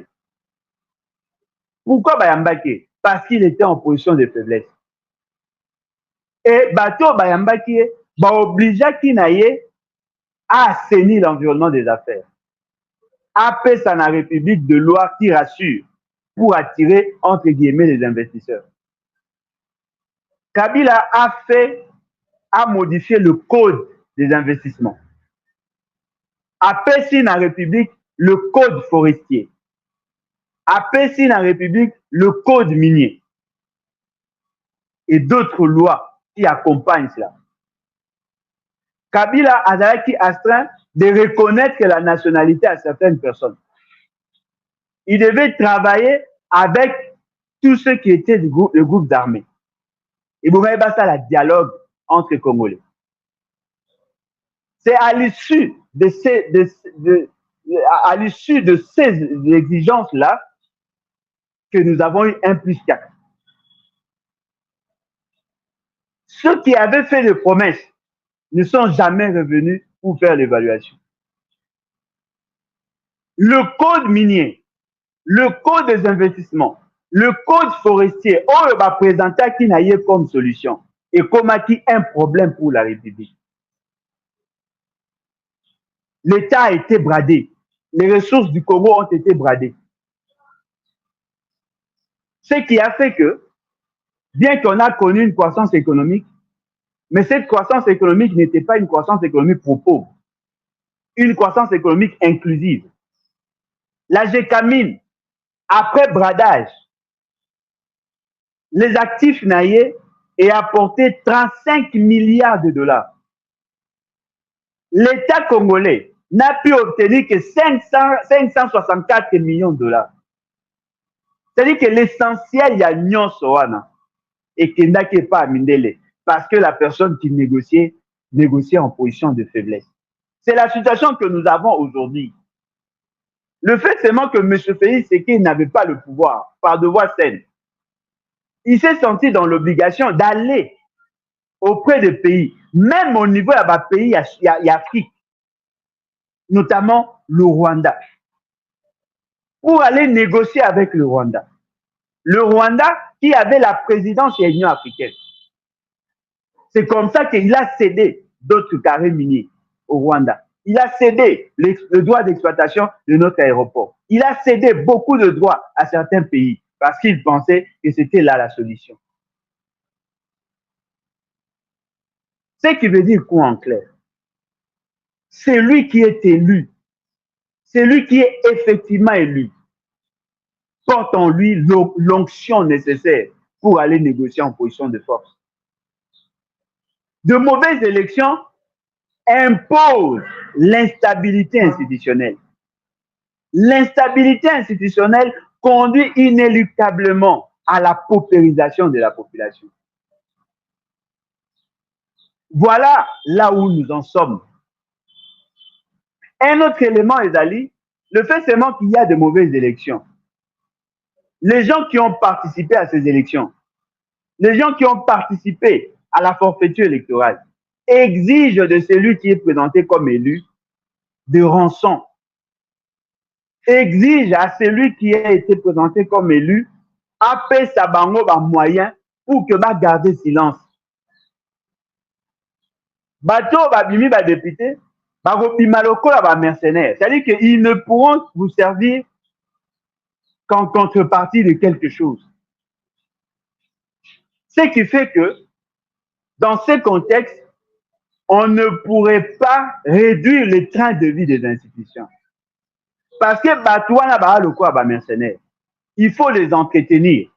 Pourquoi Bayamba? Parce qu'il était en position de faiblesse. Et Bato Bayamba ba obligea Kinaye à assainir l'environnement des affaires. Après ça, la République de loi qui rassure pour attirer, entre guillemets, les investisseurs. Kabila a modifié le code des investissements. Après si la République, le code forestier. Après si la République, le code minier. Et d'autres lois qui accompagnent cela. Kabila a qui astreint de reconnaître la nationalité à certaines personnes. Il devait travailler avec tous ceux qui étaient le groupe d'armées. Et vous voyez ça, le dialogue entre Congolais. C'est à l'issue de ces exigences-là que nous avons eu 1+4. Ceux qui avaient fait des promesses ne sont jamais revenus pour faire l'évaluation. Le code minier le code des investissements, le code forestier, on va présenter qui n'a eu comme solution et comme acquis un problème pour la République. L'État a été bradé. Les ressources du Congo ont été bradées. Ce qui a fait que, bien qu'on a connu une croissance économique, mais cette croissance économique n'était pas une croissance économique pro pauvre, une croissance économique inclusive. La GECAMIN, après bradage, les actifs naïés et apporté 35 milliards de dollars. L'État congolais n'a pu obtenir que 564 millions de dollars. C'est-à-dire que l'essentiel, il y a nyonso wana et qui n'a pas à Mindele parce que la personne qui négociait en position de faiblesse. C'est la situation que nous avons aujourd'hui. Le fait seulement que M. Félix Tshisekedi n'avait pas le pouvoir par devoir saine. Il s'est senti dans l'obligation d'aller auprès des pays, même au niveau de pays Afrique, notamment le Rwanda, pour aller négocier avec le Rwanda. Le Rwanda qui avait la présidence de l'Union africaine. C'est comme ça qu'il a cédé d'autres carrés miniers au Rwanda. Il a cédé le droit d'exploitation de notre aéroport. Il a cédé beaucoup de droits à certains pays parce qu'il pensait que c'était là la solution. Ce qui veut dire quoi en clair? C'est lui qui est élu. C'est lui qui est effectivement élu. Porte en lui l'onction nécessaire pour aller négocier en position de force. De mauvaises élections imposent l'instabilité institutionnelle. L'instabilité institutionnelle conduit inéluctablement à la paupérisation de la population. Voilà là où nous en sommes. Un autre élément, Ezali, le fait seulement qu'il y a de mauvaises élections. Les gens qui ont participé à ces élections, les gens qui ont participé à la forfaiture électorale, exigent de celui qui est présenté comme élu de rançon. Exige à celui qui a été présenté comme élu appeler sa bango ba moyen pour que va garder silence. Bateau ba bimi ba député, ba robima lokola ba mercenaires. C'est-à-dire qu'ils ne pourront vous servir qu'en contrepartie de quelque chose. Ce qui fait que dans ce contexte, on ne pourrait pas réduire le train de vie des institutions. Parce que Batouana ba lokola ba mercenaires. Il faut les entretenir.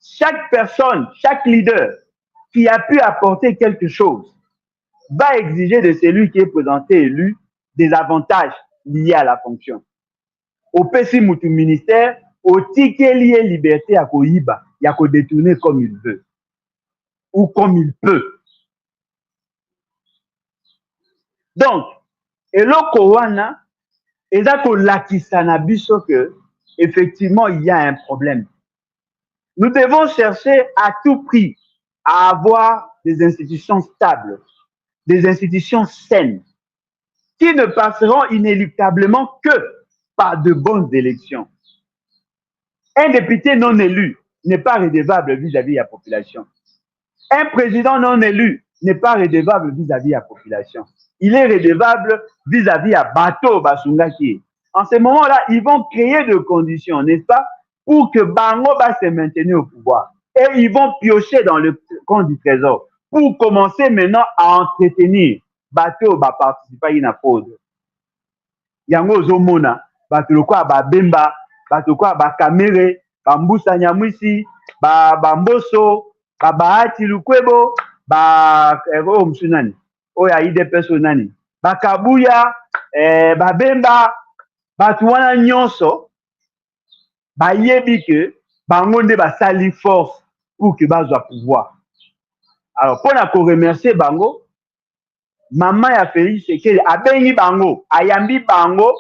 Chaque personne, chaque leader qui a pu apporter quelque chose va exiger de celui qui est présenté élu des avantages liés à la fonction. Au PSI Moutou ministère, au ticket lié liberté à Koyiba, il y a qu'à détourner comme il veut ou comme il peut. Donc, et le Kowana, et là qu'on lakisana biso que effectivement il y a un problème. Nous devons chercher à tout prix à avoir des institutions stables, des institutions saines, qui ne passeront inéluctablement que par de bonnes élections. Un député non élu n'est pas redevable vis-à-vis de la population. Un président non élu n'est pas redevable vis-à-vis de la population. Il est redevable vis-à-vis de Bato Basungaki. En ce moment-là, ils vont créer des conditions, n'est-ce pas, pour que Bango va se maintenir au pouvoir. Et ils vont piocher dans le compte du trésor pour commencer maintenant à entretenir Bato va participer à une pause. Yango Zomona, Bato Lokwa ba Bemba, Bato Kwa ba Kamere, Bambusa Nyamwisi, Bamboso, Bahati Lukwebo, Msunani, Oya Ide Personani, Bakabuya, Bemba, Bato wana nyonso, bayebi que bango nde basali force pour que bazwa pouvoir. Alors pour na ko remercier bango, maman ya Félix Tshisekedi abengi bango, ayambi bango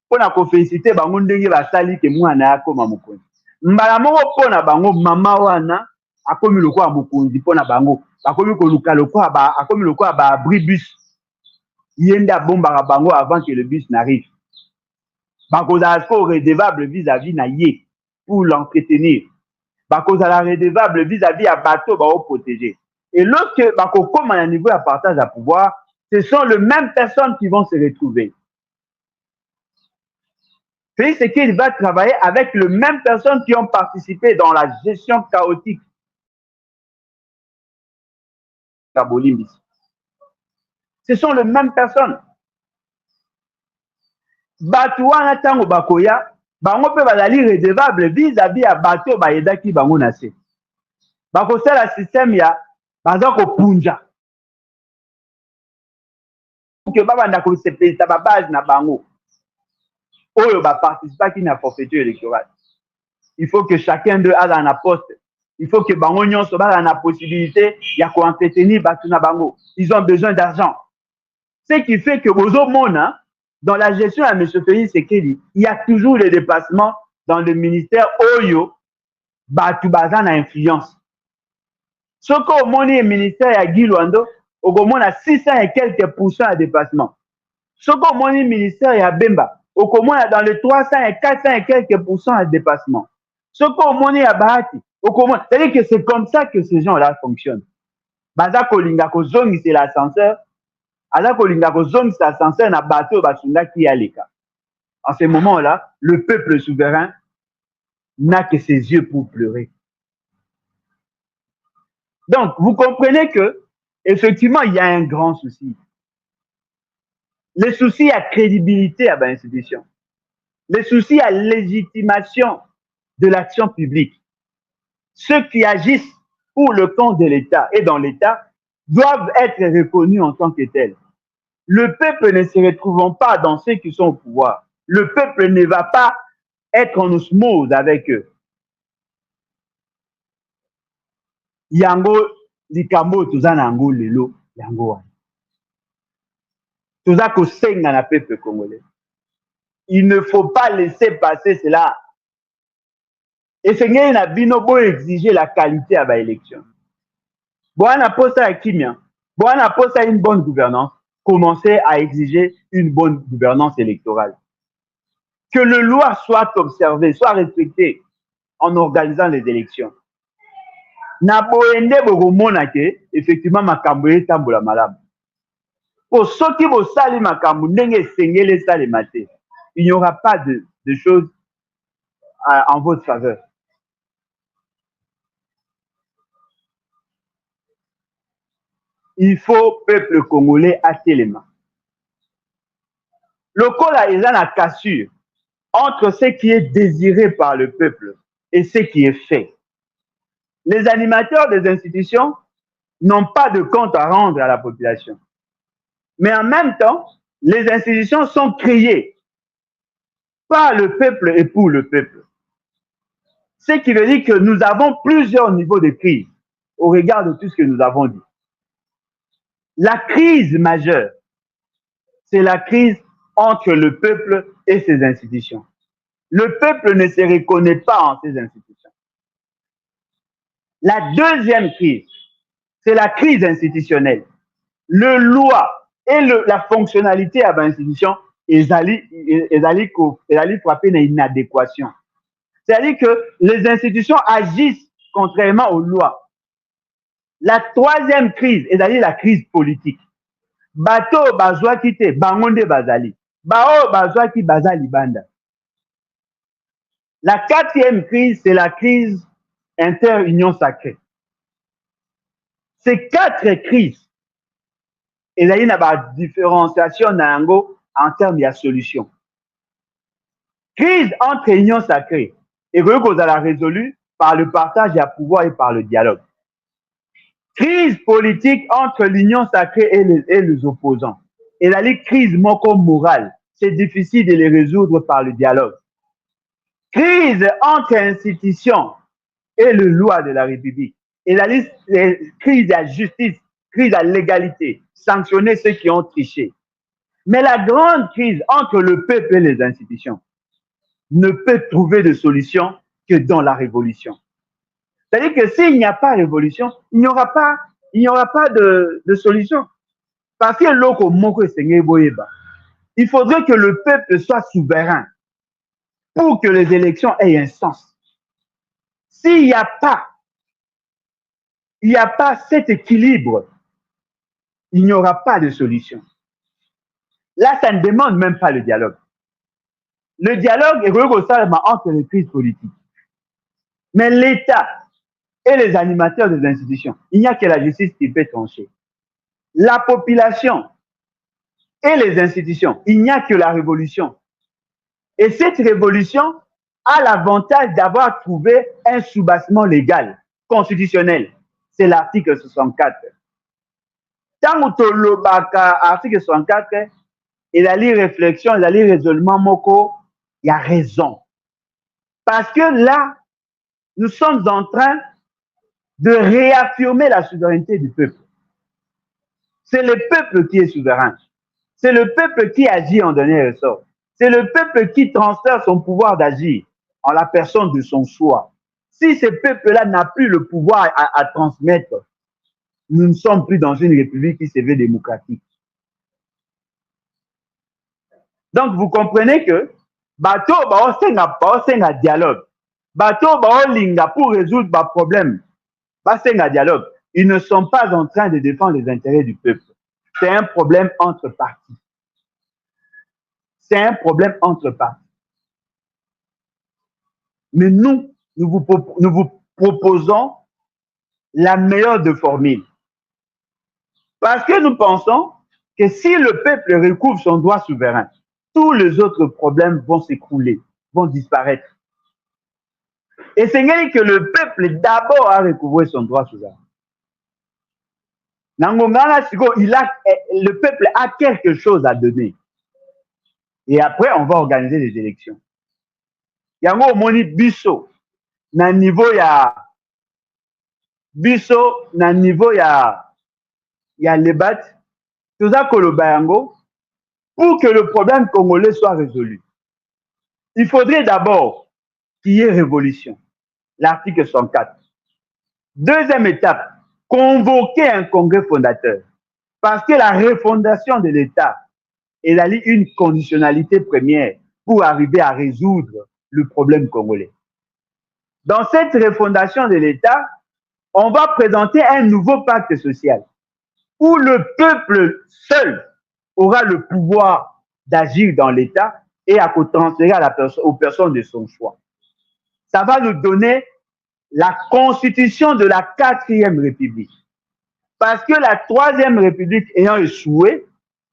pour na ko féliciter bango ndenge basali ke mwana akoma mokonzi. Mbala moko pona bango mama wana akomi lokwa mokonzi pona bango, akomi ko luka lokwa ba akomi lokwa ba bribus. Yenda bomba bango avant que le bus n'arrive. bakozala redevable vis-à-vis na ye pour l'entretenir. Bakozala redevable vis-à-vis à bateau protéger. Et lorsque bakokoma à niveau à partage à pouvoir, ce sont les mêmes personnes qui vont se retrouver. C'est qu'il va travailler avec les mêmes personnes qui ont participé dans la gestion chaotique. Ce sont les mêmes personnes. Batouana tango bakoya, bango pe bazali redevable vis-à-vis à bateau bayedaki bango nase. Bakosala système ya bazako punja. Que baba ndako sepesa ba base na bango. Oyo ba participa qui na forfaiture électorale. Il faut que chacun d'eux a un poste. Il faut que bango nyonso ba na possibilité ya ko entretenir batu na bango. Ils ont besoin d'argent. Ce qui fait que bozo mona dans la gestion à M. Félix Sekedi, il y a toujours des dépassements dans le ministère Oyo, batu bazan a influence. Ce qu'au moni ministère à Guy Luando, au moins à 600 et quelques pourcents de dépassement. Ce qu'au moni ministère à Bemba, au moins dans les 300 et 400 et quelques pourcents de dépassement. Ce qu'au moni à Bahati, au moins, c'est-à-dire que c'est comme ça que ces gens-là fonctionnent. Bazako Lingako Zongi, c'est l'ascenseur. Azako Lingako Zongi, c'est l'ascenseur, na bateau, basunda qui a les cas. En ce moment-là, le peuple souverain n'a que ses yeux pour pleurer. Donc, vous comprenez que, effectivement, il y a un grand souci. Les soucis à crédibilité à l'institution. Les soucis à légitimation de l'action publique. Ceux qui agissent pour le compte de l'État et dans l'État doivent être reconnus en tant que tels. Le peuple ne se retrouvant pas dans ceux qui sont au pouvoir. Le peuple ne va pas être en osmose avec eux. Yango likambo toza na yango lelo yango wana. Toza kosenga na peuple congolais. Il ne faut pas laisser passer cela. Et sengeli na bino bo exiger la qualité à ba élection. Boana posa ya kimia, boana posa une bonne gouvernance, commencez à exiger une bonne gouvernance électorale. Que le loi soit observé, soit respecté en organisant les élections. Na boende bokomona ke effectivement makambo etambola malamu. Pour ceux qui vont sali makambo ndenge sengele sali maté, il n'y aura pas de choses en votre faveur. Il faut peuple congolais à les mains. Le col est dans la cassure entre ce qui est désiré par le peuple et ce qui est fait. Les animateurs des institutions n'ont pas de compte à rendre à la population. Mais en même temps, les institutions sont créées par le peuple et pour le peuple. Ce qui veut dire que nous avons plusieurs niveaux de crise au regard de tout ce que nous avons dit. La crise majeure, c'est la crise entre le peuple et ses institutions. Le peuple ne se reconnaît pas en ses institutions. La deuxième crise, c'est la crise institutionnelle. Le loi et la fonctionnalité à l'institution, ils allaient frapper une inadéquation. C'est-à-dire que les institutions agissent contrairement aux lois. La troisième crise, c'est-à-dire la crise politique. Bato bazwa kite, bangonde bazali. Bao bazwa ki bazali banda. La quatrième crise, c'est la crise inter-union sacrée. Ces quatre crises, il y a une différenciation en termes de solution. Crise entre union sacrée, et vous allez résolue par le partage du pouvoir et par le dialogue. Crise politique entre l'union sacrée et les opposants. Et la crise morale, c'est difficile de les résoudre par le dialogue. Crise entre institutions et les lois de la République. Et la crise de la justice, crise de la légalité, sanctionner ceux qui ont triché. Mais la grande crise entre le peuple et les institutions ne peut trouver de solution que dans la révolution. C'est-à-dire que s'il n'y a pas de révolution, il n'y aura pas de solution. Parce que il faudrait que le peuple soit souverain. pour que les élections aient un sens. S'il n'y a pas cet équilibre, il n'y aura pas de solution. Là, ça ne demande même pas le dialogue. Le dialogue est entre les crises politiques. Mais l'État et les animateurs des institutions, il n'y a que la justice qui peut trancher. La population et les institutions, il n'y a que la révolution. Et cette révolution a l'avantage d'avoir trouvé un soubassement légal, constitutionnel. C'est l'article 64. Tant que l'article 64, il a lu réflexion, il a lu raisonnement moko, il y a raison. Parce que là, nous sommes en train de réaffirmer la souveraineté du peuple. C'est le peuple qui est souverain. C'est le peuple qui agit en dernier ressort. C'est le peuple qui transfère son pouvoir d'agir en la personne de son choix. Si ce peuple-là n'a plus le pouvoir à transmettre, nous ne sommes plus dans une république qui se veut démocratique. Donc, vous comprenez que bateau un dialogue. Bateau linga pour résoudre le problème. Un dialogue. Ils ne sont pas en train de défendre les intérêts du peuple. C'est un problème entre partis. C'est un problème entre partis. Mais nous vous proposons la meilleure des formules. Parce que nous pensons que si le peuple recouvre son droit souverain, tous les autres problèmes vont s'écrouler, vont disparaître. Et c'est que le peuple d'abord a recouvré son droit souverain. Le peuple a quelque chose à donner. Et après, on va organiser des élections. Yango moni biso na niveau ya lebat toza koloba yango pour que le problème congolais soit résolu. Il faudrait d'abord qu'il y ait révolution. L'article 104. Deuxième étape, convoquer un congrès fondateur. Parce que la refondation de l'État est une conditionnalité première pour arriver à résoudre le problème congolais. Dans cette refondation de l'État, on va présenter un nouveau pacte social où le peuple seul aura le pouvoir d'agir dans l'État et à transférer aux personnes de son choix. Ça va nous donner la constitution de la 4e République. Parce que la 3e République ayant échoué,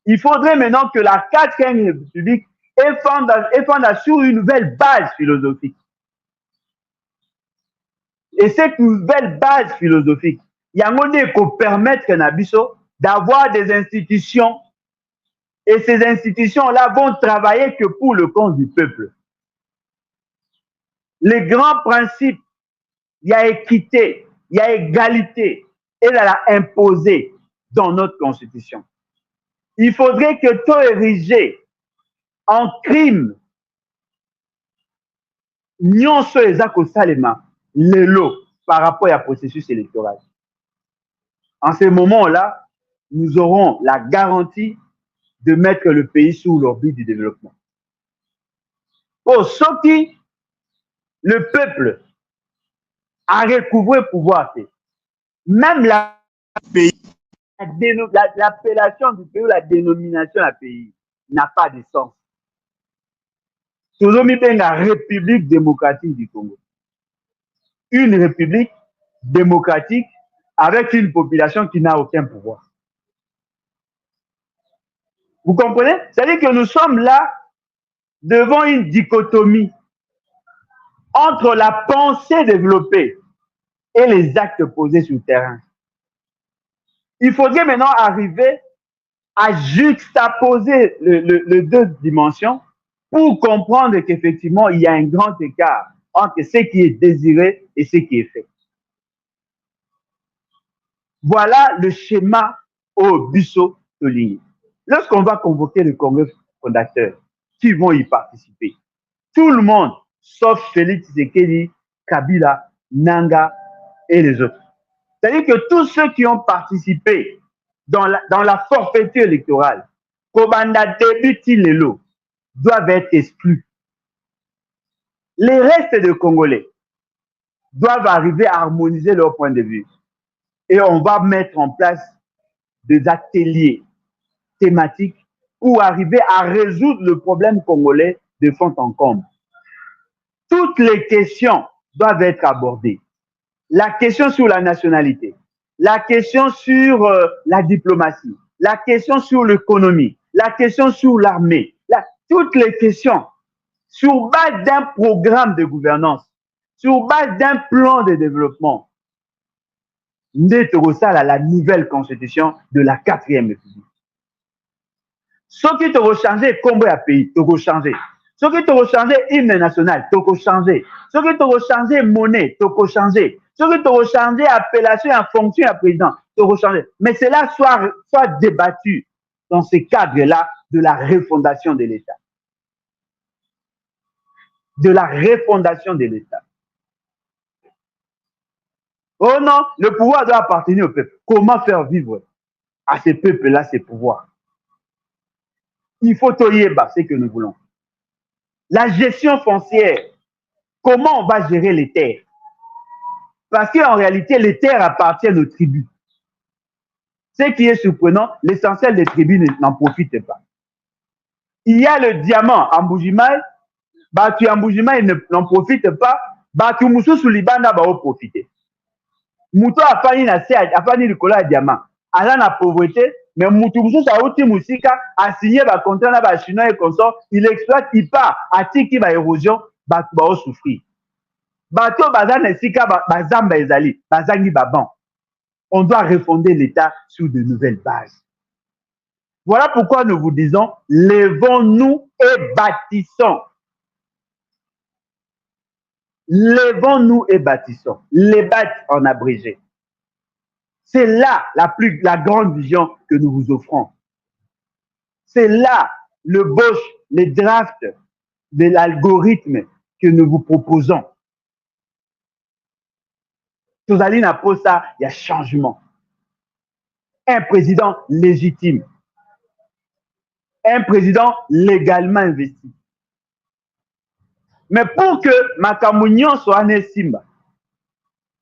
il faudrait maintenant que la 4e République est fondée sur une nouvelle base philosophique. Et cette nouvelle base philosophique, il y a un qui permettre Nabiso d'avoir des institutions. Et ces institutions-là vont travailler que pour le compte du peuple. Les grands principes, il y a équité, il y a égalité, et elle a imposé dans notre constitution. Il faudrait que tout érigé en crime, non salema les lots par rapport au processus électoral. En ce moment-là, nous aurons la garantie de mettre le pays sous l'orbite du développement. Pour ce qui, le peuple a recouvré le pouvoir. Même l'appellation du pays, la dénomination du pays n'a pas de sens. Nous avons mis la République démocratique du Congo. Une république démocratique avec une population qui n'a aucun pouvoir. Vous comprenez? C'est-à-dire que nous sommes là devant une dichotomie entre la pensée développée et les actes posés sur le terrain. Il faudrait maintenant arriver à juxtaposer les deux dimensions pour comprendre qu'effectivement, il y a un grand écart entre ce qui est désiré et ce qui est fait. Voilà le schéma au Bisso Tolini. Lorsqu'on va convoquer le congrès fondateur, qui vont y participer? Tout le monde, sauf Félix Tshisekedi, Kabila, Nanga et les autres. C'est-à-dire que tous ceux qui ont participé dans la forfaiture électorale, Kobanda Debuti Lelo, doivent être exclus. les restes de Congolais doivent arriver à harmoniser leur point de vue. Et on va mettre en place des ateliers thématiques pour arriver à résoudre le problème congolais de fond en comble. Toutes les questions doivent être abordées. La question sur la nationalité, la question sur la diplomatie, la question sur l'économie, la question sur l'armée, toutes les questions sur base d'un programme de gouvernance, sur base d'un plan de développement. La nouvelle constitution de la 4e République. Ce qui te changer combien de pays, te changer. Ce qui te changer hymne national, te changer. Ce qui te changer monnaie, te changer. Ce qui te changer appellation en fonction à président, te changer. Mais cela soit débattu dans ce cadre-là de la refondation de l'État. De la refondation de l'État. Oh non, le pouvoir doit appartenir au peuple. Comment faire vivre à ce peuple-là ces pouvoirs? Il faut toyeba ce que nous voulons. La gestion foncière, comment on va gérer les terres? Parce qu'en réalité, les terres appartiennent aux tribus. Ce qui est surprenant, l'essentiel des tribus n'en profitent pas. Il y a le diamant en Mbujimaï, Batu en Mbujimaï n'en profite pas, Batu Moussou Soulibanda va en profiter. Mouto a fani le cola diamant. À la pauvreté, mais Moutou Moussou a outi Moussika a signé un contrat avec les Chinois et consort, il exploite, il part, à tiki ba érosion, Batu va souffrir. Batu bazan esika bazamba ezali, bazangi baban. On doit refonder l'État sur de nouvelles bases. Voilà pourquoi nous vous disons, levons-nous et bâtissons. Levons-nous et bâtissons. Les bâtes en abrégé. C'est là la grande vision que nous vous offrons. C'est là le boss, les drafts de l'algorithme que nous vous proposons. Tozali na posa, il y a changement. Un président légitime. Un président légalement investi. Mais pour que Makamounion soit né Simba,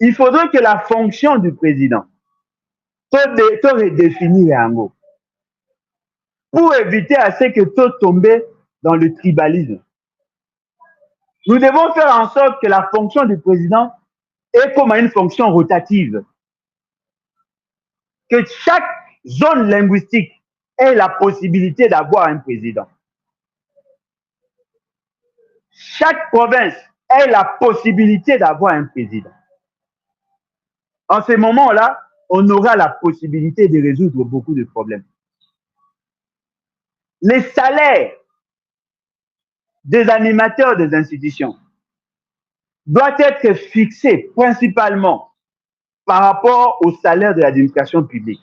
il faudrait que la fonction du président soit redéfinie en haut. Pour éviter à ce que tout tombe dans le tribalisme. Nous devons faire en sorte que la fonction du président est comme une fonction rotative. Que chaque zone linguistique ait la possibilité d'avoir un président. Chaque province ait la possibilité d'avoir un président. En ce moment-là, on aura la possibilité de résoudre beaucoup de problèmes. Les salaires des animateurs des institutions doivent être fixés principalement par rapport au salaire de l'administration publique.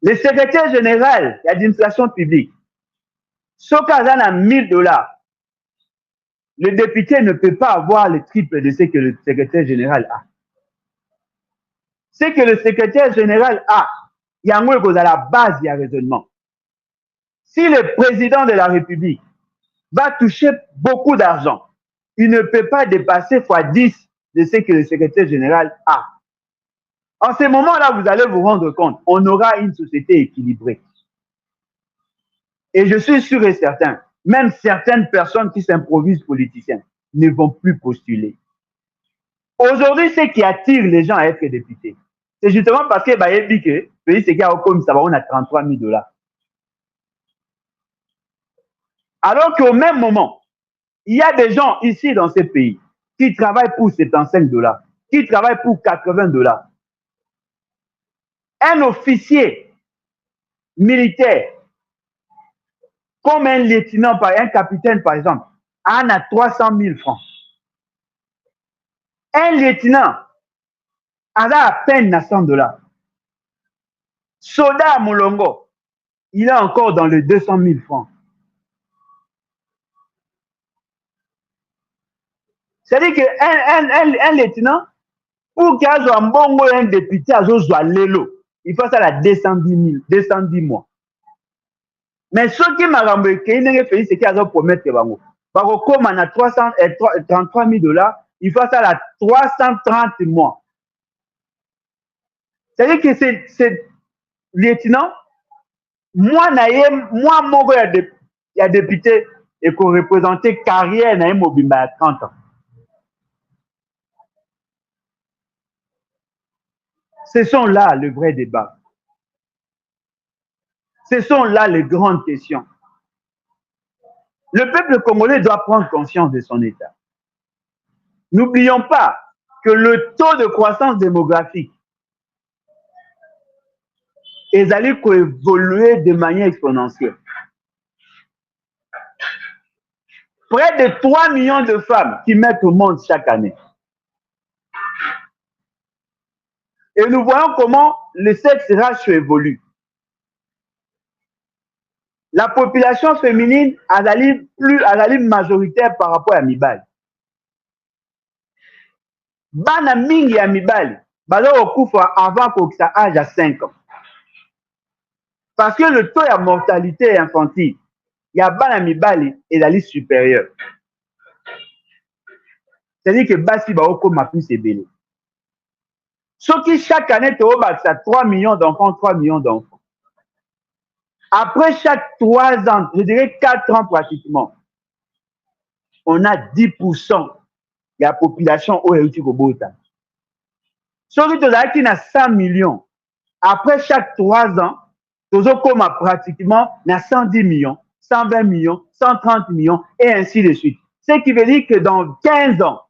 Le secrétaire général de l'administration publique, ce cas a $1000, le député ne peut pas avoir le triple de ce que le secrétaire général a. Ce que le secrétaire général a, il y a à la base du raisonnement. Si le président de la République va toucher beaucoup d'argent, il ne peut pas dépasser x10 de ce que le secrétaire général a. En ce moment-là, vous allez vous rendre compte, on aura une société équilibrée. Et je suis sûr et certain, même certaines personnes qui s'improvisent politiciens ne vont plus postuler. Aujourd'hui, ce qui attire les gens à être députés, c'est justement parce que le pays c'est comme ça, on a $33 000. Alors qu'au même moment, il y a des gens ici dans ce pays qui travaillent pour $75, qui travaillent pour $80. Un officier militaire, comme un lieutenant, un capitaine par exemple, en a 300 000 francs. Un lieutenant a à peine $100. Soldat à Molongo, il est encore dans les 200 000 francs. C'est-à-dire qu'un lieutenant, pour qu'il y ait un bon un député, il faut ça à 210 mois. Mais ce qui m'a renvoyé, c'est qu'il y a promettre. Comme on a 33 000 $, il faut ça à 330 mois. C'est-à-dire que c'est lieutenant, moi, il y a député et qu'on représentait carrière na Mobimba à 30 ans. Ce sont là le vrai débat. Ce sont là les grandes questions. Le peuple congolais doit prendre conscience de son état. N'oublions pas que le taux de croissance démographique est allé évoluer de manière exponentielle. Près de 3 millions de femmes qui mettent au monde chaque année. Et nous voyons comment le sexe ratio évolue. La population féminine a allé majoritaire par rapport à Mibali. Bana mingi ya Mibali, bazo okufa avant que ça âge à 5 ans. Parce que le taux de mortalité infantile, il y a Bana Mibali et la liste supérieure. C'est-à-dire que Basi Baoko m'a plus ébélé. Ce qui chaque année, tu as 3 millions d'enfants, 3 millions d'enfants. Après chaque 3 ans, je dirais 4 ans pratiquement, on a 10% de la population au Kobota. Ce qui est 100 millions, après chaque 3 ans, tu as pratiquement 110 millions, 120 millions, 130 millions, et ainsi de suite. Ce qui veut dire que dans 15 ans,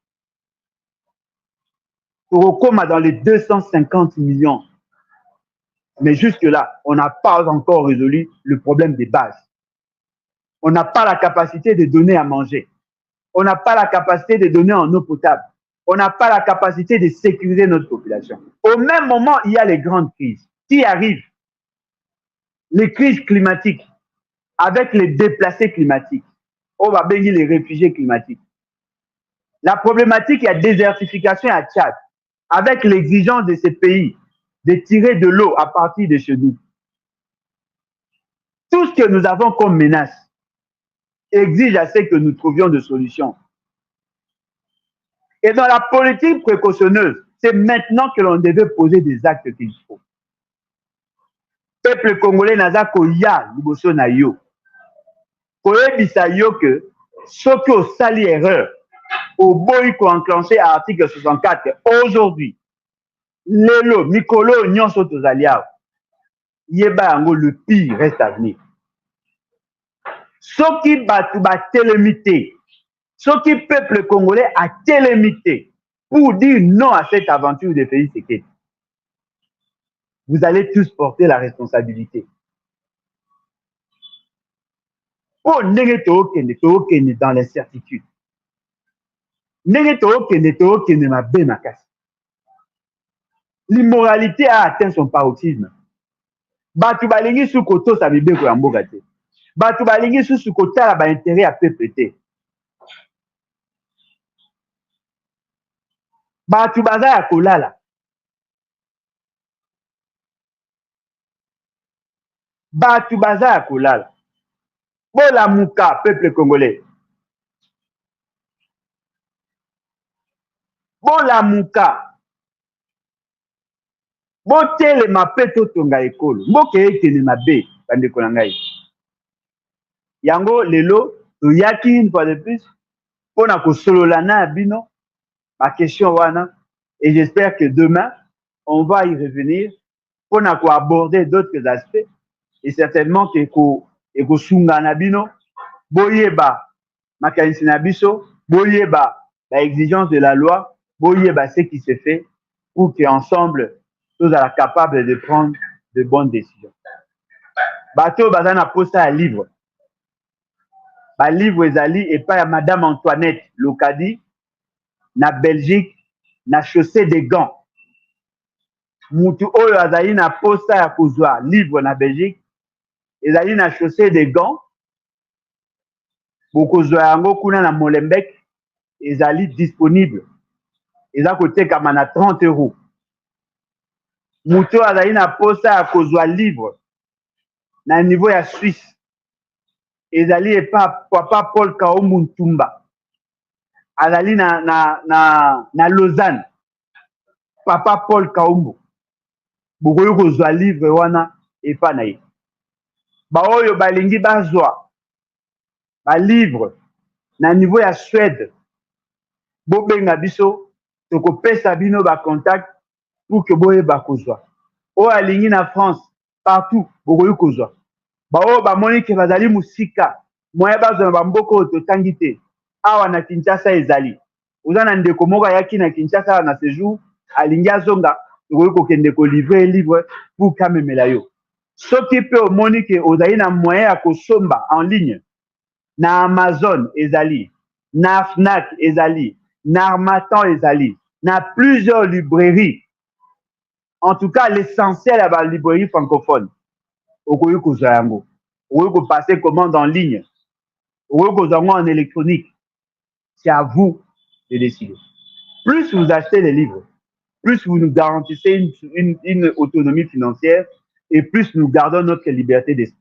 tu as dans les 250 millions. Mais jusque-là, on n'a pas encore résolu le problème des bases. On n'a pas la capacité de donner à manger. On n'a pas la capacité de donner en eau potable. On n'a pas la capacité de sécuriser notre population. Au même moment, il y a les grandes crises qui arrivent. Les crises climatiques, avec les déplacés climatiques. On va bénir les réfugiés climatiques. La problématique, il y a désertification à Tchad, avec l'exigence de ces pays de tirer de l'eau à partir de chez nous. Tout ce que nous avons comme menace exige à ce que nous trouvions des solutions. Et dans la politique précautionneuse, c'est maintenant que l'on devait poser des actes qu'il faut. Peuple congolais naza koya liboso na yo. Koyebisa yo que soki osali erreur, oboyi ko enclencher à article 64 aujourd'hui. Lelo mikolo nyonso tozali awa. Yeba yango le pire reste à venir. Soki batu ba télémité, soki peuple congolais a télémité pour dire non à cette aventure de Félix Tshisekedi. Vous allez tous porter la responsabilité. Oh, ndenge tokende dans l'incertitude. Ndenge tokende mabe makasi. L'immoralité a atteint son paroxysme. Batu balingi sous koto sa mibeko ya mboka te. Batu balingi sous kotala ba intérêt à peuple te. Batu baza ya kolala. Batu baza ya kolala. Bola muka peuple congolais. Bola muka. Botele mapeto tonga ekolo. Mboke ekene mabe bandeko na ngai. Yango lelo toyaki une fois de plus pona kosolola na bino ma question wana et j'espère que demain on va y revenir pona ko aborder d'autres aspects et certainement que ko sunga na bino boyeba makanisi na biso boyeba la exigence de la loi boyeba ce qui se fait pour que ensemble nous soyons capables de prendre de bonnes décisions. Bateau bazana posta à livre. Ba livre ezali et pas à Madame Antoinette Lokadi na Belgique na chaussée des gants. Mutu oyo azali na posta ya kozwa livre na Belgique ezali na chaussée des gants. Bokozwa yango kuna na Molenbeek ezali disponible. Eza kotekama na 30 €. Mutu azali na posta ya kozwa livre na niveau ya Suisse ezali epa papa Paul Kaombo Ntumba azali na Lausanne. Papa Paul Kaombo bokoyi kozwa livre wana epa na ye. Baoyo balingi bazwa ba livre na niveau ya Suède bobenga biso tokopesa bino ba contact pour que boyeba kozwa. Oyo alingi na France partout bokoyi kozwa. Baoyo bamoni ke bazali musika moye bazwa na bamboka oyo totangi te awa na Kinshasa ezali. Oza na ndeko moko ayaki na Kinshasa na séjour alingi azonga tokoyi kokende kolivre livre pour kamemela yo. Soki pe omoni ke ozali na moyen ya kosomba en ligne na Amazon ezali, na Fnac ezali, na Harmattan ezali, na plusieurs librairies. En tout cas, l'essentiel à la librairie francophone. Okoyi kozwa yango. Okoyi ko passer commande en ligne. Okoyi kozwa yango en électronique. C'est à vous de décider. Plus vous achetez les livres, plus vous nous garantissez une autonomie financière et plus nous gardons notre liberté d'esprit.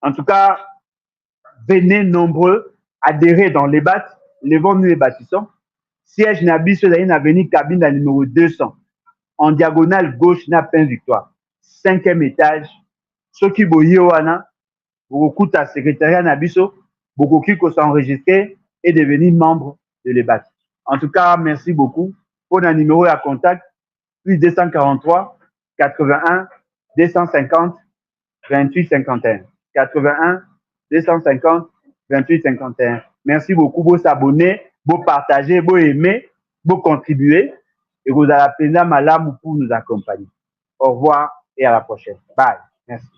En tout cas, venez nombreux adhérer dans les BAT, levons-nous les bâtissons. Siège Nabi sur l'avenue Cabine numéro 200, en diagonale gauche na Pain Victoire, 5e étage. Ceux qui boyoana, beaucoup à secrétariat Nabiso, beaucoup qui s'enregistrer et devenir membre de l'EBAT. En tout cas, merci beaucoup. Pour un numéro à contact, plus 243 81 250 28 51. 81 250 28 51. Merci beaucoup. Vous s'abonner, vous partager, vous aimer, vous contribuer. Et vous allez appeler Malam pour nous accompagner. Au revoir et à la prochaine. Bye. Merci.